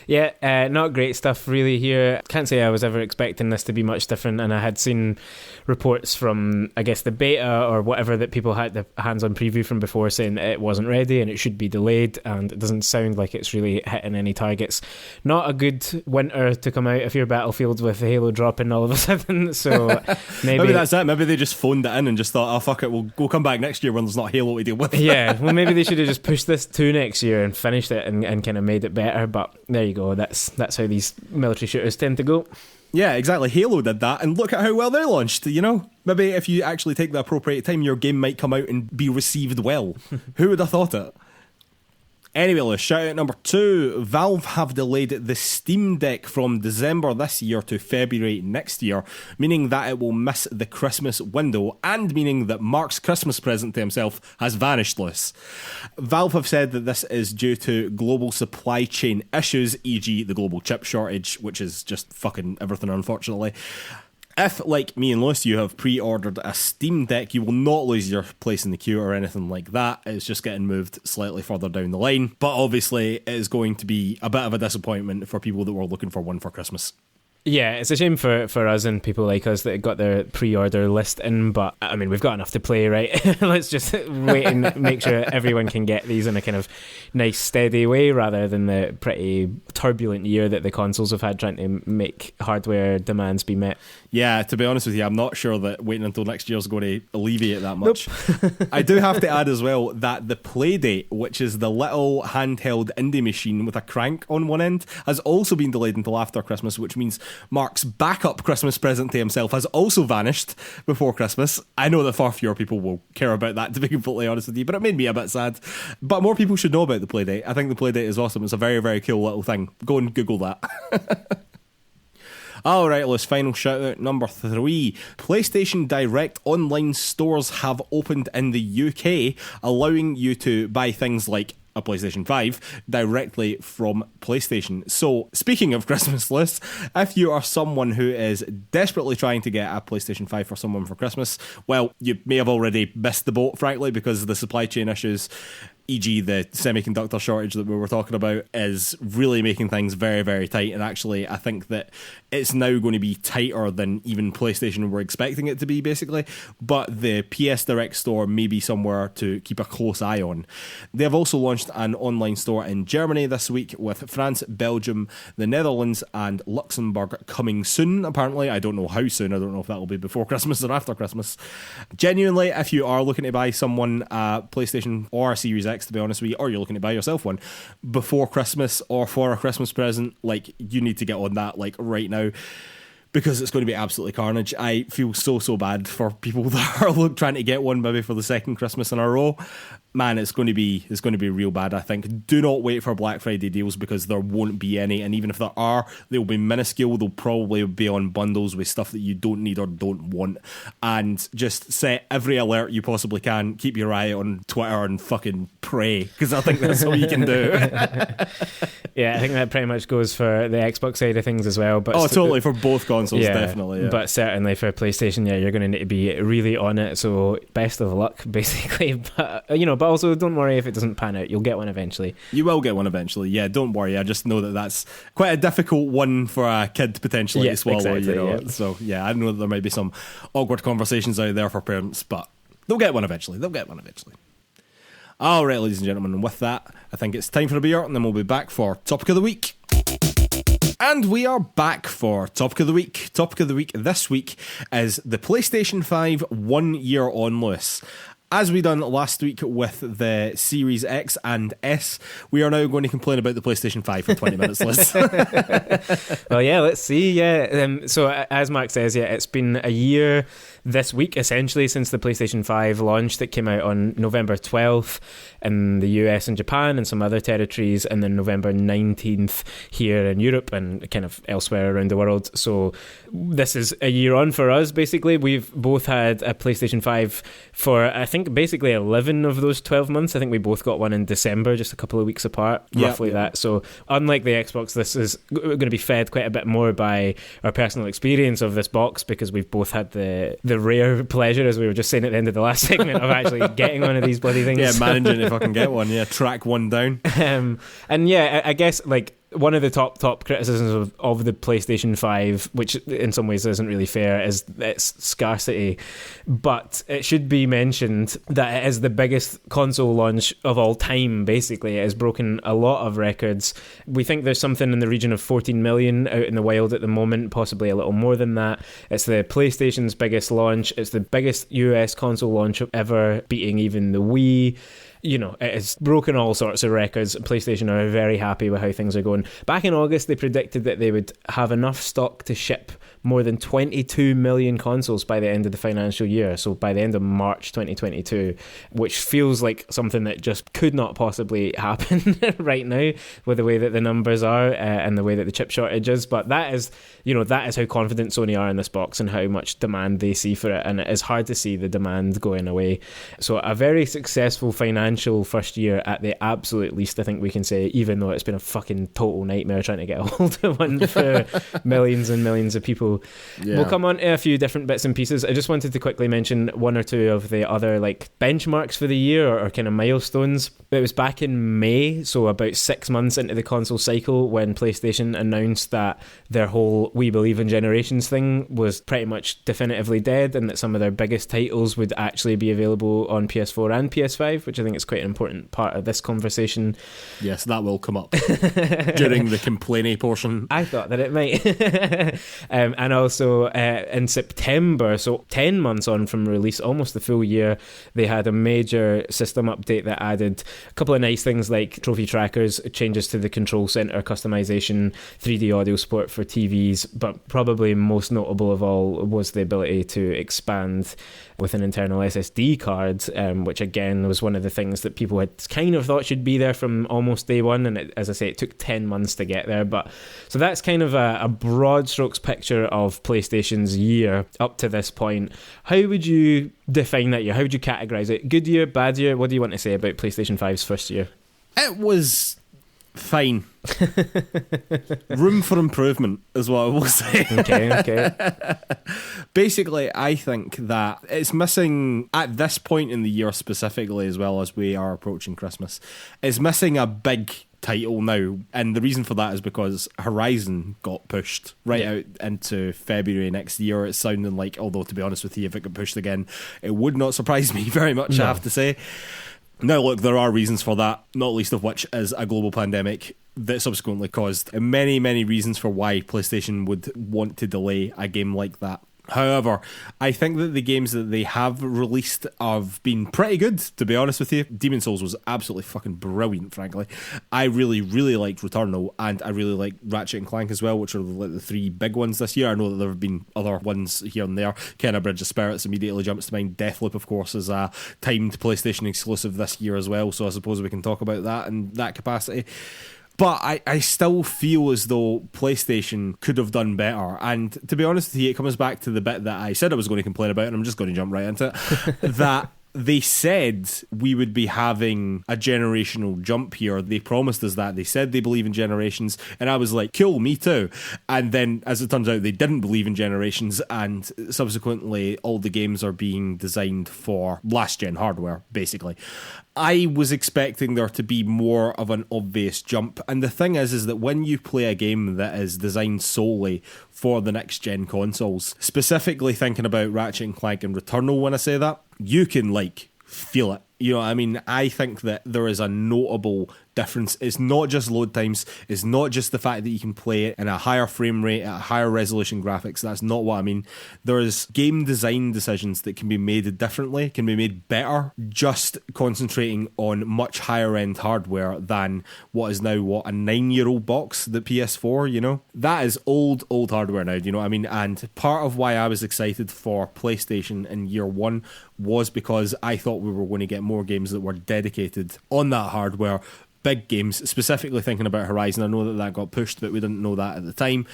Yeah, not great stuff really here. Can't say I was ever expecting this to be much different, and I had seen reports from, I guess, the beta or whatever that people had the hands-on preview from before saying it wasn't ready and it should be delayed, and it doesn't sound like it's really hitting any targets. Not a good winter to come out if you're Battlefield with Halo dropping all of a sudden, so maybe that's it. Maybe they just phoned it in and just thought, oh fuck it, we'll come back next year when there's not Halo to deal with. Yeah, well maybe they should have just pushed this to next year and finished it and kind of made it better, but there you go. That's how these military shooters tend to go. Yeah, exactly. Halo did that, and look at how well they launched, you know? Maybe if you actually take the appropriate time, your game might come out and be received well. Who would have thought it? Anyway, let's shout out number 2. Valve have delayed the Steam Deck from December this year to February next year, meaning that it will miss the Christmas window, and meaning that Mark's Christmas present to himself has vanished loose. Valve have said that this is due to global supply chain issues, e.g. the global chip shortage, which is just fucking everything, unfortunately. If, like me and Lewis, you have pre-ordered a Steam Deck, you will not lose your place in the queue or anything like that. It's just getting moved slightly further down the line. But obviously, it is going to be a bit of a disappointment for people that were looking for one for Christmas. Yeah, it's a shame for us and people like us that got their pre-order list in, but I mean, we've got enough to play, right? Let's just wait and make sure everyone can get these in a kind of nice, steady way, rather than the pretty turbulent year that the consoles have had trying to make hardware demands be met. Yeah, to be honest with you, I'm not sure that waiting until next year is going to alleviate that much. Nope. I do have to add as well that the Playdate, which is the little handheld indie machine with a crank on one end, has also been delayed until after Christmas, which means Mark's backup Christmas present to himself has also vanished before Christmas. I know that far fewer people will care about that, to be completely honest with you, but it made me a bit sad. But more people should know about the Playdate. I think the Playdate is awesome. It's a very, very cool little thing. Go and Google that. Alright, let's final shout out number 3. PlayStation Direct online stores have opened in the UK, allowing you to buy things like a PlayStation 5 directly from PlayStation. So, speaking of Christmas lists, if you are someone who is desperately trying to get a PlayStation 5 for someone for Christmas, well, you may have already missed the boat, frankly, because the supply chain issues, e.g. the semiconductor shortage that we were talking about, is really making things very, very tight. And actually, I think that it's now going to be tighter than even PlayStation were expecting it to be, basically. But the PS Direct store may be somewhere to keep a close eye on. They have also launched an online store in Germany this week, with France, Belgium, the Netherlands and Luxembourg coming soon, apparently. I don't know how soon. I don't know if that will be before Christmas or after Christmas. Genuinely, if you are looking to buy someone a PlayStation or a Series X, to be honest with you, or you're looking to buy yourself one before Christmas or for a Christmas present, like, you need to get on that, like, right now, because it's going to be absolutely carnage. I feel so bad for people that are trying to get one maybe for the second Christmas in a row. Man, it's going to be real bad, I think. Do not wait for Black Friday deals, because there won't be any, and even if there are, they'll be minuscule. They'll probably be on bundles with stuff that you don't need or don't want. And just set every alert you possibly can. Keep your eye on Twitter and fucking pray, because I think that's all you can do. Yeah, I think that pretty much goes for the Xbox side of things as well. But totally, for both consoles, yeah, definitely. Yeah. But certainly for PlayStation, yeah, you're going to need to be really on it. So best of luck, basically. But but also don't worry if it doesn't pan out. You'll get one eventually. You will get one eventually. Yeah, don't worry. I just know that that's quite a difficult one for a kid potentially to swallow. Exactly, Yeah. So yeah, I know that there might be some awkward conversations out there for parents, but they'll get one eventually. All right, ladies and gentlemen, and with that, I think it's time for a beer, and then we'll be back for Topic of the Week. And we are back for Topic of the Week. Topic of the Week this week is the PlayStation 5 1 year on, Lewis. As we done last week with the Series X and S, we are now going to complain about the PlayStation 5 for 20 minutes, Liz. Well, yeah, let's see. Yeah. So as Mark says, yeah, it's been a year this week, essentially, since the PlayStation 5 launch that came out on November 12th in the US and Japan and some other territories, and then November 19th here in Europe and kind of elsewhere around the world. So this is a year on for us, basically. We've both had a PlayStation 5 for, I think, basically 11 of those 12 months. I think we both got one in December, just a couple of weeks apart, roughly that. So unlike the Xbox, this is going to be fed quite a bit more by our personal experience of this box, because we've both had the rare pleasure, as we were just saying at the end of the last segment, of actually getting one of these bloody things. Yeah, managing if I can get one. Yeah, track one down. And yeah, I guess like one of the top criticisms of the PlayStation 5, which in some ways isn't really fair, is its scarcity. But it should be mentioned that it is the biggest console launch of all time, basically. It has broken a lot of records. We think there's something in the region of 14 million out in the wild at the moment, possibly a little more than that. It's the PlayStation's biggest launch. It's the biggest US console launch ever, beating even the Wii. You know, it has broken all sorts of records. PlayStation are very happy with how things are going. Back in August, they predicted that they would have enough stock to ship more than 22 million consoles by the end of the financial year, so by the end of March 2022, which feels like something that just could not possibly happen right now with the way that the numbers are and the way that the chip shortage is. But that is how confident Sony are in this box and how much demand they see for it, and it is hard to see the demand going away. So a very successful financial first year at the absolute least, I think we can say, even though it's been a fucking total nightmare trying to get a hold of one for millions and millions of people. Yeah. We'll come on to a few different bits and pieces. I just wanted to quickly mention one or two of the other like benchmarks for the year or kind of milestones. It was back in May, so about 6 months into the console cycle, when PlayStation announced that their whole We Believe in Generations thing was pretty much definitively dead, and that some of their biggest titles would actually be available on PS4 and PS5, which I think is quite an important part of this conversation. Yes, that will come up during the complaining portion. I thought that it might. And also in September, so 10 months on from release, almost the full year, they had a major system update that added a couple of nice things like trophy trackers, changes to the control center customization, 3D audio support for TVs, but probably most notable of all was the ability to expand with an internal SSD card, which again was one of the things that people had kind of thought should be there from almost day one, and as I say, it took 10 months to get there. But so that's kind of a broad strokes picture of PlayStation's year up to this point. How would you define that year? How would you categorise it? Good year, bad year? What do you want to say about PlayStation 5's first year? It was fine. Room for improvement is what I will say. Okay. Basically, I think that it's missing, at this point in the year specifically, as well as we are approaching Christmas, it's missing a big title now, and the reason for that is because Horizon got pushed out into February next year. It's sounding like, although to be honest with you, if it got pushed again, it would not surprise me very much, I have to say. Now look, there are reasons for that, not least of which is a global pandemic that subsequently caused many, many reasons for why PlayStation would want to delay a game like that. However, I think that the games that they have released have been pretty good, to be honest with you. Demon's Souls was absolutely fucking brilliant, frankly. I really, really liked Returnal, and I really like Ratchet and Clank as well, which are like the three big ones this year. I know that there have been other ones here and there. Kenna Bridge of Spirits immediately jumps to mind. Deathloop, of course, is a timed PlayStation exclusive this year as well, so I suppose we can talk about that in that capacity. But I still feel as though PlayStation could have done better. And to be honest with you, it comes back to the bit that I said I was going to complain about, and I'm just going to jump right into it. That they said we would be having a generational jump here. They promised us that. They said they believe in generations. And I was like, cool, me too. And then, as it turns out, they didn't believe in generations. And subsequently, all the games are being designed for last-gen hardware, basically. I was expecting there to be more of an obvious jump. And the thing is that when you play a game that is designed solely for the next-gen consoles, specifically thinking about Ratchet and Clank and Returnal when I say that, you can, feel it. You know what I mean? I think that there is a notable difference. It's not just load times. It's not just the fact that you can play it in a higher frame rate, at a higher resolution graphics. That's not what I mean. There's game design decisions that can be made differently, can be made better, just concentrating on much higher end hardware than what is now, a 9-year-old box, the PS4, you know? That is old hardware now, do you know what I mean? And part of why I was excited for PlayStation in year one was because I thought we were going to get more games that were dedicated on that hardware, big games, specifically thinking about Horizon. I know that got pushed, but we didn't know that at the time.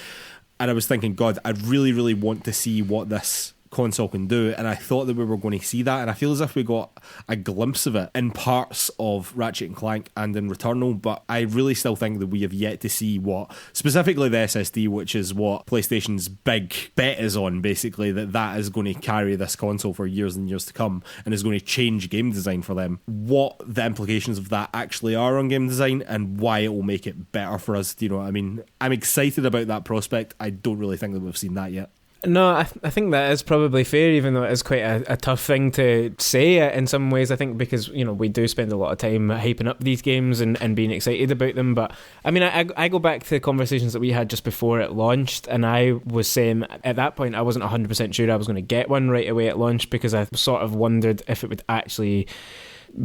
And I was thinking, God, I really, really want to see what this console can do, and I thought that we were going to see that, and I feel as if we got a glimpse of it in parts of Ratchet and Clank and in Returnal, but I really still think that we have yet to see what, specifically the SSD, which is what PlayStation's big bet is on, basically, that is going to carry this console for years and years to come, and is going to change game design for them. What the implications of that actually are on game design, and why it will make it better for us, do you know what I mean? I'm excited about that prospect. I don't really think that we've seen that yet. No, I think that is probably fair, even though it is quite a tough thing to say in some ways, I think, because, you know, we do spend a lot of time hyping up these games and being excited about them. But, I mean, I go back to the conversations that we had just before it launched, and I was saying at that point I wasn't 100% sure I was going to get one right away at launch, because I sort of wondered if it would actually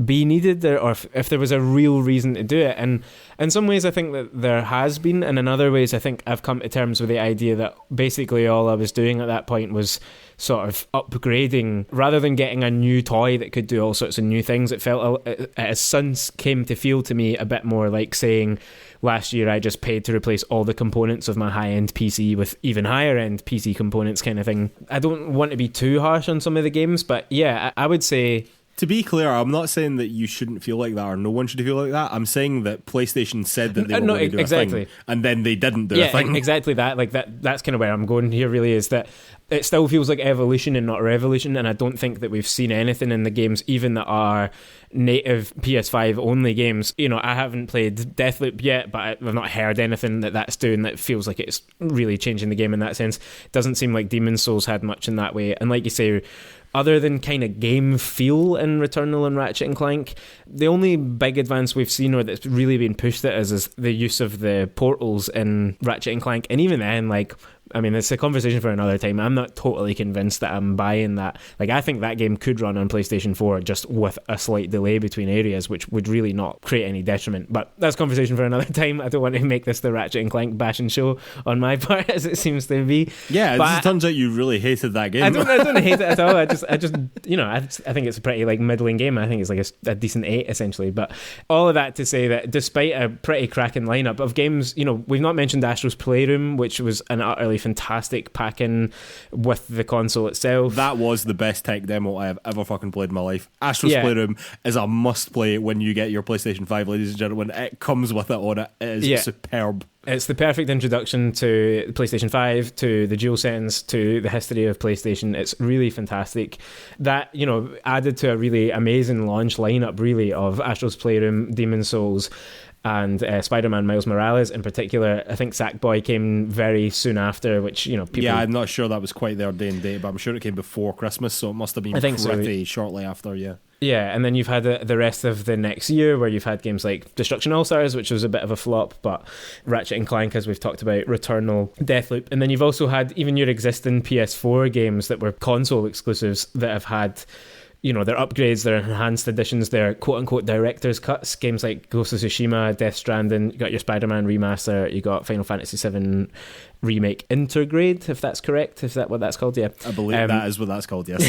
be needed, or if there was a real reason to do it. And in some ways I think that there has been, and in other ways I think I've come to terms with the idea that basically all I was doing at that point was sort of upgrading rather than getting a new toy that could do all sorts of new things. It felt, it has since came to feel to me a bit more like saying, last year I just paid to replace all the components of my high-end PC with even higher-end PC components, kind of thing. I don't want to be too harsh on some of the games, but yeah, I would say, to be clear, I'm not saying that you shouldn't feel like that or no one should feel like that. I'm saying that PlayStation said that they were going to do exactly. a thing, and then they didn't do a thing. Exactly that. Like that's kind of where I'm going here, really, is that it still feels like evolution and not revolution, and I don't think that we've seen anything in the games, even that are native PS5 only games. You know, I haven't played Deathloop yet, but I've not heard anything that's doing that feels like it's really changing the game in that sense. It doesn't seem like Demon's Souls had much in that way, and like you say, other than kind of game feel in Returnal and Ratchet and Clank, the only big advance we've seen, or that's really been pushed at us, is the use of the portals in Ratchet and Clank. And even then, like, I mean, it's a conversation for another time. I'm not totally convinced that I'm buying that. Like, I think that game could run on PlayStation 4 just with a slight delay between areas, which would really not create any detriment. But that's a conversation for another time. I don't want to make this the Ratchet and Clank bashing show on my part, as it seems to be. Yeah, it turns out you really hated that game. I don't hate it at all. I just, you know, I think it's a pretty like middling game. I think it's like a decent 8 essentially. But all of that to say that despite a pretty cracking lineup of games, you know, we've not mentioned Astro's Playroom, which was an utterly fantastic pack-in with the console itself. That was the best tech demo I have ever fucking played in my life. Astro's Playroom is a must-play when you get your PlayStation 5, ladies and gentlemen. It comes with it on it. It is superb. It's the perfect introduction to PlayStation 5, to the DualSense, to the history of PlayStation. It's really fantastic. That, you know, added to a really amazing launch lineup, really, of Astro's Playroom, Demon's Souls, and Spider-Man Miles Morales in particular. I think Sackboy came very soon after, which, you know, people... Yeah, I'm not sure that was quite their day and date, but I'm sure it came before Christmas, so it must have been pretty shortly after, yeah. Yeah, and then you've had the rest of the next year where you've had games like Destruction All-Stars, which was a bit of a flop, but Ratchet and Clank, as we've talked about, Returnal, Deathloop, and then you've also had even your existing PS4 games that were console exclusives that have had, you know, their upgrades, their enhanced editions, their quote-unquote director's cuts. Games like Ghost of Tsushima, Death Stranding, you got your Spider-Man remaster, you got Final Fantasy VII Remake Intergrade, if that's correct. Is that what that's called? Yeah. I believe that is what that's called, yes.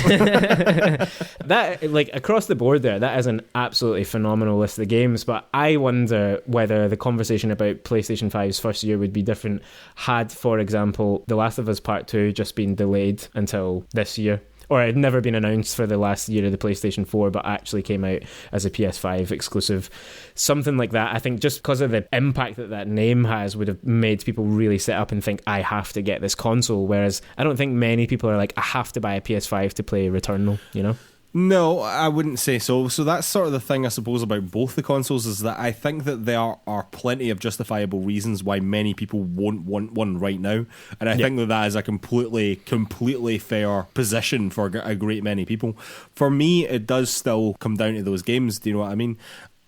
That, like, across the board there, that is an absolutely phenomenal list of games, but I wonder whether the conversation about PlayStation 5's first year would be different had, for example, The Last of Us Part 2 just been delayed until this year. Or it had never been announced for the last year of the PlayStation 4, but actually came out as a PS5 exclusive. Something like that, I think, just because of the impact that name has, would have made people really sit up and think, I have to get this console. Whereas I don't think many people are like, I have to buy a PS5 to play Returnal, you know? No, I wouldn't say so. So that's sort of the thing, I suppose, about both the consoles, is that I think that there are plenty of justifiable reasons why many people won't want one right now. And I think that is a completely fair position for a great many people. For me, it does still come down to those games. Do you know what I mean?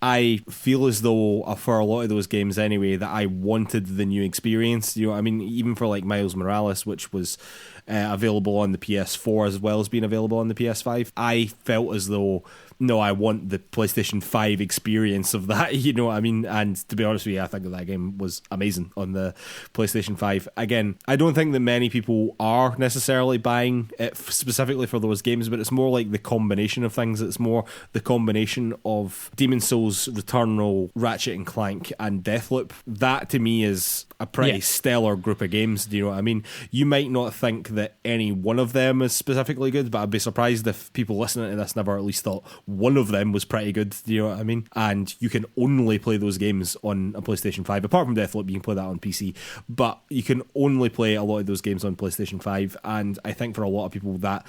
I feel as though for a lot of those games anyway, that I wanted the new experience. You know what I mean? Even for like Miles Morales, which was available on the PS4 as well as being available on the PS5, I felt as though, no, I want the PlayStation 5 experience of that, you know what I mean? And to be honest with you, I think that game was amazing on the PlayStation 5. Again, I don't think that many people are necessarily buying it specifically for those games, but it's more like the combination of things. It's more the combination of Demon's Souls, Returnal, Ratchet and Clank, and Deathloop. That to me is a pretty stellar group of games, do you know what I mean? You might not think that any one of them is specifically good, but I'd be surprised if people listening to this never at least thought one of them was pretty good, do you know what I mean? And you can only play those games on a PlayStation 5. Apart from Deathloop, you can play that on PC, but you can only play a lot of those games on PlayStation 5, and I think for a lot of people that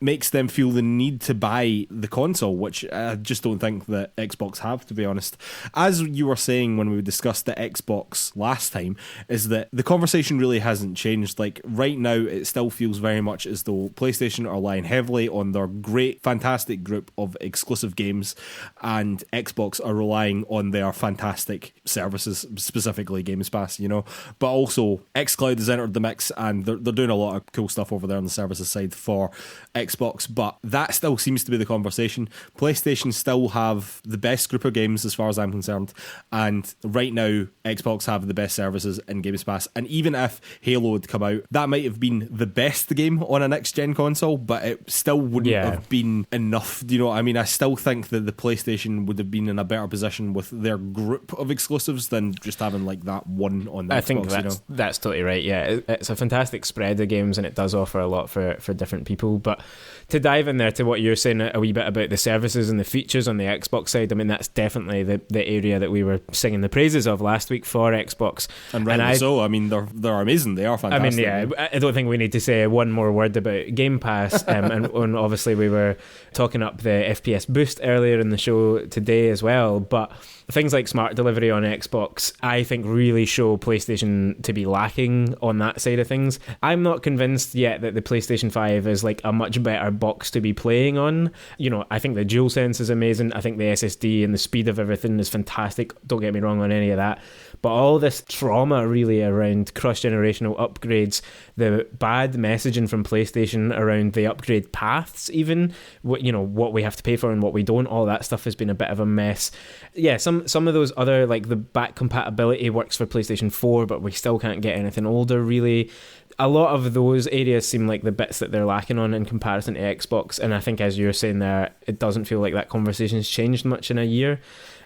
makes them feel the need to buy the console, which I just don't think that Xbox have, to be honest. As you were saying when we discussed the Xbox last time, is that the conversation really hasn't changed. Like right now, it still feels very much as though PlayStation are relying heavily on their great, fantastic group of exclusive games, and Xbox are relying on their fantastic services, specifically Games Pass, you know. But also, xCloud has entered the mix, and they're doing a lot of cool stuff over there on the services side for Xbox, but that still seems to be the conversation. PlayStation still have the best group of games as far as I'm concerned, and right now Xbox have the best services in Games Pass. And even if Halo had come out, that might have been the best game on a next gen console, but it still wouldn't have been enough. Do you know what I mean? I still think that the PlayStation would have been in a better position with their group of exclusives than just having like that one on the Xbox. I think that's totally right. Yeah, it's a fantastic spread of games, and it does offer a lot for different people. But to dive in there to what you're saying a wee bit about the services and the features on the Xbox side, I mean, that's definitely the area that we were singing the praises of last week for Xbox. And rightly so. I mean, they're amazing. They are fantastic. I mean, I don't think we need to say one more word about Game Pass. And obviously we were talking up the FPS boost earlier in the show today as well. But things like smart delivery on Xbox, I think, really show PlayStation to be lacking on that side of things. I'm not convinced yet that the PlayStation 5 is like a much better box to be playing on. You know, I think the DualSense is amazing. I think the SSD and the speed of everything is fantastic. Don't get me wrong on any of that. But all this trauma really around cross-generational upgrades, the bad messaging from PlayStation around the upgrade paths even, you know, what we have to pay for and what we don't, all that stuff has been a bit of a mess. Yeah, some of those other, like the back compatibility works for PlayStation 4, but we still can't get anything older really. A lot of those areas seem like the bits that they're lacking on in comparison to Xbox, and I think as you're saying there, it doesn't feel like that conversation's changed much in a year.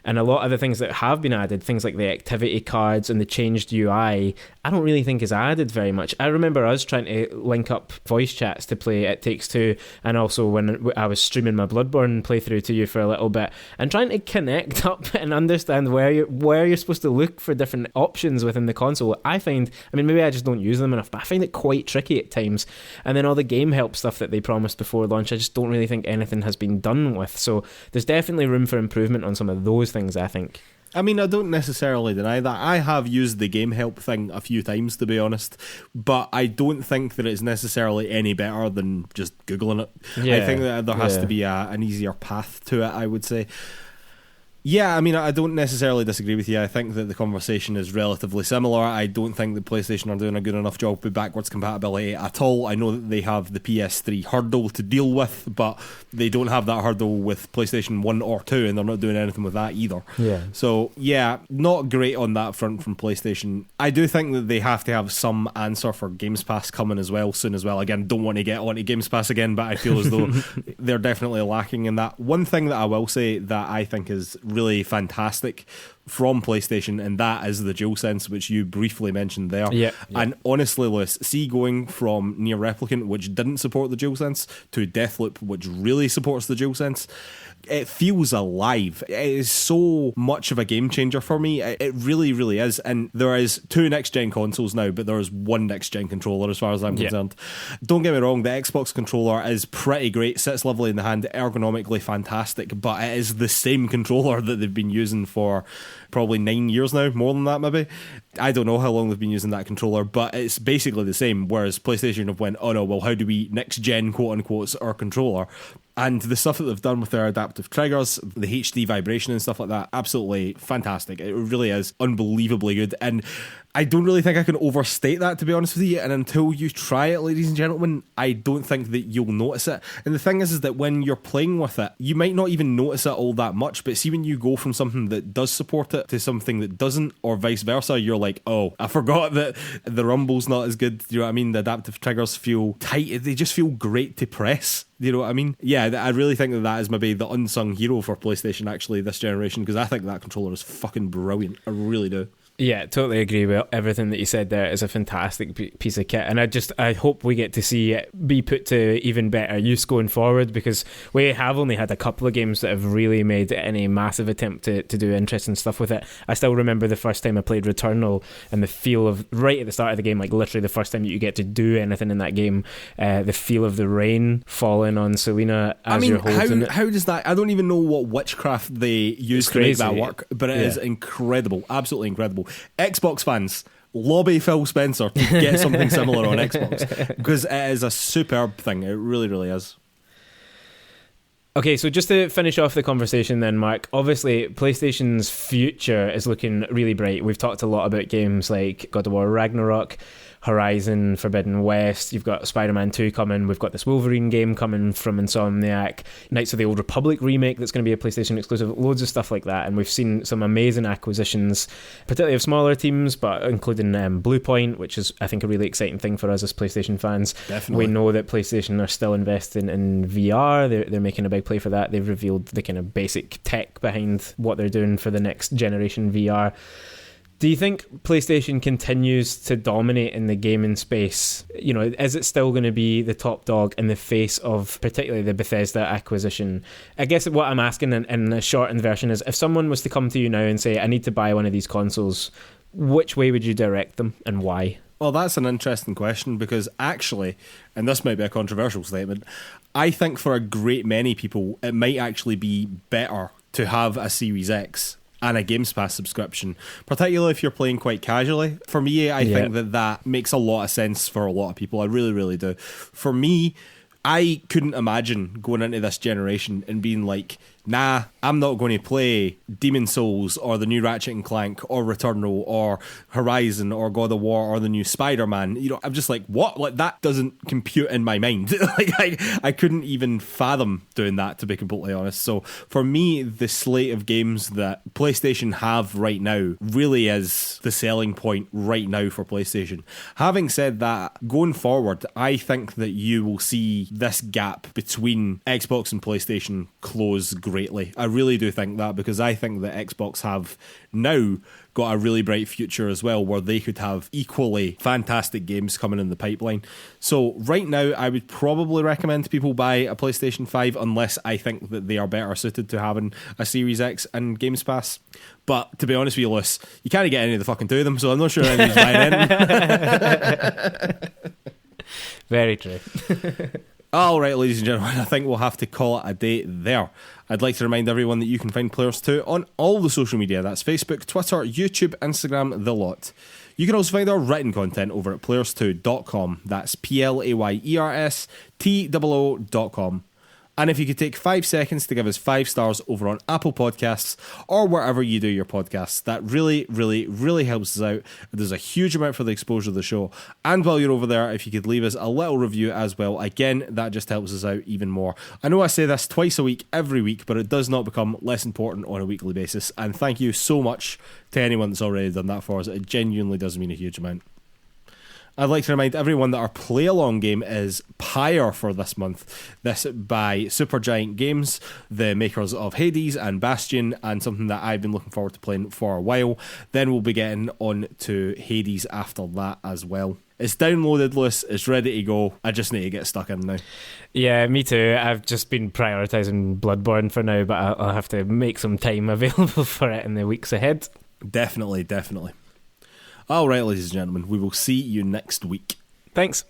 And a lot of the things that have been added, things like the activity cards and the changed UI, I don't really think is added very much. I remember us trying to link up voice chats to play It Takes Two, and also when I was streaming my Bloodborne playthrough to you for a little bit, and trying to connect up and understand where you're supposed to look for different options within the console. I mean, maybe I just don't use them enough, but I find it quite tricky at times. And then all the game help stuff that they promised before launch, I just don't really think anything has been done with. So there's definitely room for improvement on some of those things, I think. I mean, I don't necessarily deny that. I have used the game help thing a few times, to be honest, but I don't think that it's necessarily any better than just Googling it. Yeah, I think that there has to be an easier path to it, I would say. Yeah, I mean, I don't necessarily disagree with you. I think that the conversation is relatively similar. I don't think that PlayStation are doing a good enough job with backwards compatibility at all. I know that they have the PS3 hurdle to deal with, but they don't have that hurdle with PlayStation 1 or 2, and they're not doing anything with that either. Yeah. So, yeah, not great on that front from PlayStation. I do think that they have to have some answer for Games Pass coming as well, soon as well. Again, don't want to get onto Games Pass again, but I feel as though they're definitely lacking in that. One thing that I will say that I think is really fantastic from PlayStation, and that is the DualSense, which you briefly mentioned there. Yeah. And honestly, Lewis, see, going from Nier Replicant, which didn't support the DualSense, to Deathloop, which really supports the DualSense, it feels alive. It is so much of a game changer for me. It really, really is. And there is 2 next-gen consoles now, but there is 1 next-gen controller as far as I'm concerned. Don't get me wrong, the Xbox controller is pretty great, sits lovely in the hand, ergonomically fantastic, but it is the same controller that they've been using for probably 9 years now, more than that maybe. I don't know how long they've been using that controller, but it's basically the same, whereas PlayStation have went, oh no, well, how do we next gen, quote unquote, our controller? And the stuff that they've done with their adaptive triggers, the HD vibration and stuff like that, absolutely fantastic. It really is unbelievably good. And I don't really think I can overstate that, to be honest with you. And until you try it, ladies and gentlemen, I don't think that you'll notice it. And the thing is that when you're playing with it, you might not even notice it all that much. But see, when you go from something that does support it to something that doesn't, or vice versa, you're like, oh, I forgot that the rumble's not as good. You know what I mean? The adaptive triggers feel tight. They just feel great to press. You know what I mean? Yeah, I really think that is maybe the unsung hero for PlayStation, actually, this generation, because I think that controller is fucking brilliant. I really do. Yeah, totally agree with everything that you said there. It's a fantastic piece of kit, and I hope we get to see it be put to even better use going forward, because we have only had a couple of games that have really made any massive attempt to do interesting stuff with it. I still remember the first time I played Returnal, and the feel of, right at the start of the game, like literally the first time you get to do anything in that game, the feel of the rain falling on Selena as you're holding it. How does that, I don't even know what witchcraft they use to make that work, but it is incredible, absolutely incredible. Xbox fans, lobby Phil Spencer to get something similar on Xbox, because it is a superb thing. It really, really is. Okay, so just to finish off the conversation then, Mark, obviously PlayStation's future is looking really bright. We've talked a lot about games like God of War Ragnarok, Horizon Forbidden West, you've got Spider-Man 2 coming, we've got this Wolverine game coming from Insomniac, Knights of the Old Republic remake that's going to be a PlayStation exclusive, loads of stuff like that, and we've seen some amazing acquisitions, particularly of smaller teams, but including Bluepoint, which is, I think, a really exciting thing for us as PlayStation fans. Definitely. We know that PlayStation are still investing in VR, they're making a big play for that. They've revealed the kind of basic tech behind what they're doing for the next generation VR. Do you think PlayStation continues to dominate in the gaming space? You know, is it still going to be the top dog in the face of particularly the Bethesda acquisition? I guess what I'm asking in a shortened version is, if someone was to come to you now and say, I need to buy one of these consoles, which way would you direct them and why? Well, that's an interesting question, because actually, and this might be a controversial statement, I think for a great many people, it might actually be better to have a Series X and a Games Pass subscription, particularly if you're playing quite casually. For me, I think that makes a lot of sense for a lot of people. I really, really do. For me, I couldn't imagine going into this generation and being like, nah, I'm not going to play Demon's Souls or the new Ratchet and Clank or Returnal or Horizon or God of War or the new Spider-Man. You know, I'm just like, what? Like, that doesn't compute in my mind. Like, I couldn't even fathom doing that, to be completely honest. So for me, the slate of games that PlayStation have right now really is the selling point right now for PlayStation. Having said that, going forward, I think that you will see this gap between Xbox and PlayStation close greatly. I really do think that, because I think that Xbox have now got a really bright future as well, where they could have equally fantastic games coming in the pipeline. So right now, I would probably recommend people buy a PlayStation 5, unless I think that they are better suited to having a Series X and Games Pass. But to be honest with you, Lewis, you can't get any of the fucking two of them, so I'm not sure anyone's buying in. Very true. All right, ladies and gentlemen, I think we'll have to call it a day there. I'd like to remind everyone that you can find PlayersToo on all the social media. That's Facebook, Twitter, YouTube, Instagram, the lot. You can also find our written content over at PlayersToo.com. That's PlayerStoo.com. And if you could take 5 seconds to give us 5 stars over on Apple Podcasts or wherever you do your podcasts, that really, really, really helps us out. It does a huge amount for the exposure of the show. And while you're over there, if you could leave us a little review as well, again, that just helps us out even more. I know I say this twice a week, every week, but it does not become less important on a weekly basis. And thank you so much to anyone that's already done that for us. It genuinely does mean a huge amount. I'd like to remind everyone that our PlayAlong game is Pyre for this month. This by Supergiant Games, the makers of Hades and Bastion, and something that I've been looking forward to playing for a while. Then we'll be getting on to Hades after that as well. It's downloaded, Lewis. It's ready to go. I just need to get stuck in now. Yeah, me too. I've just been prioritising Bloodborne for now, but I'll have to make some time available for it in the weeks ahead. Definitely, definitely. All right, ladies and gentlemen, we will see you next week. Thanks.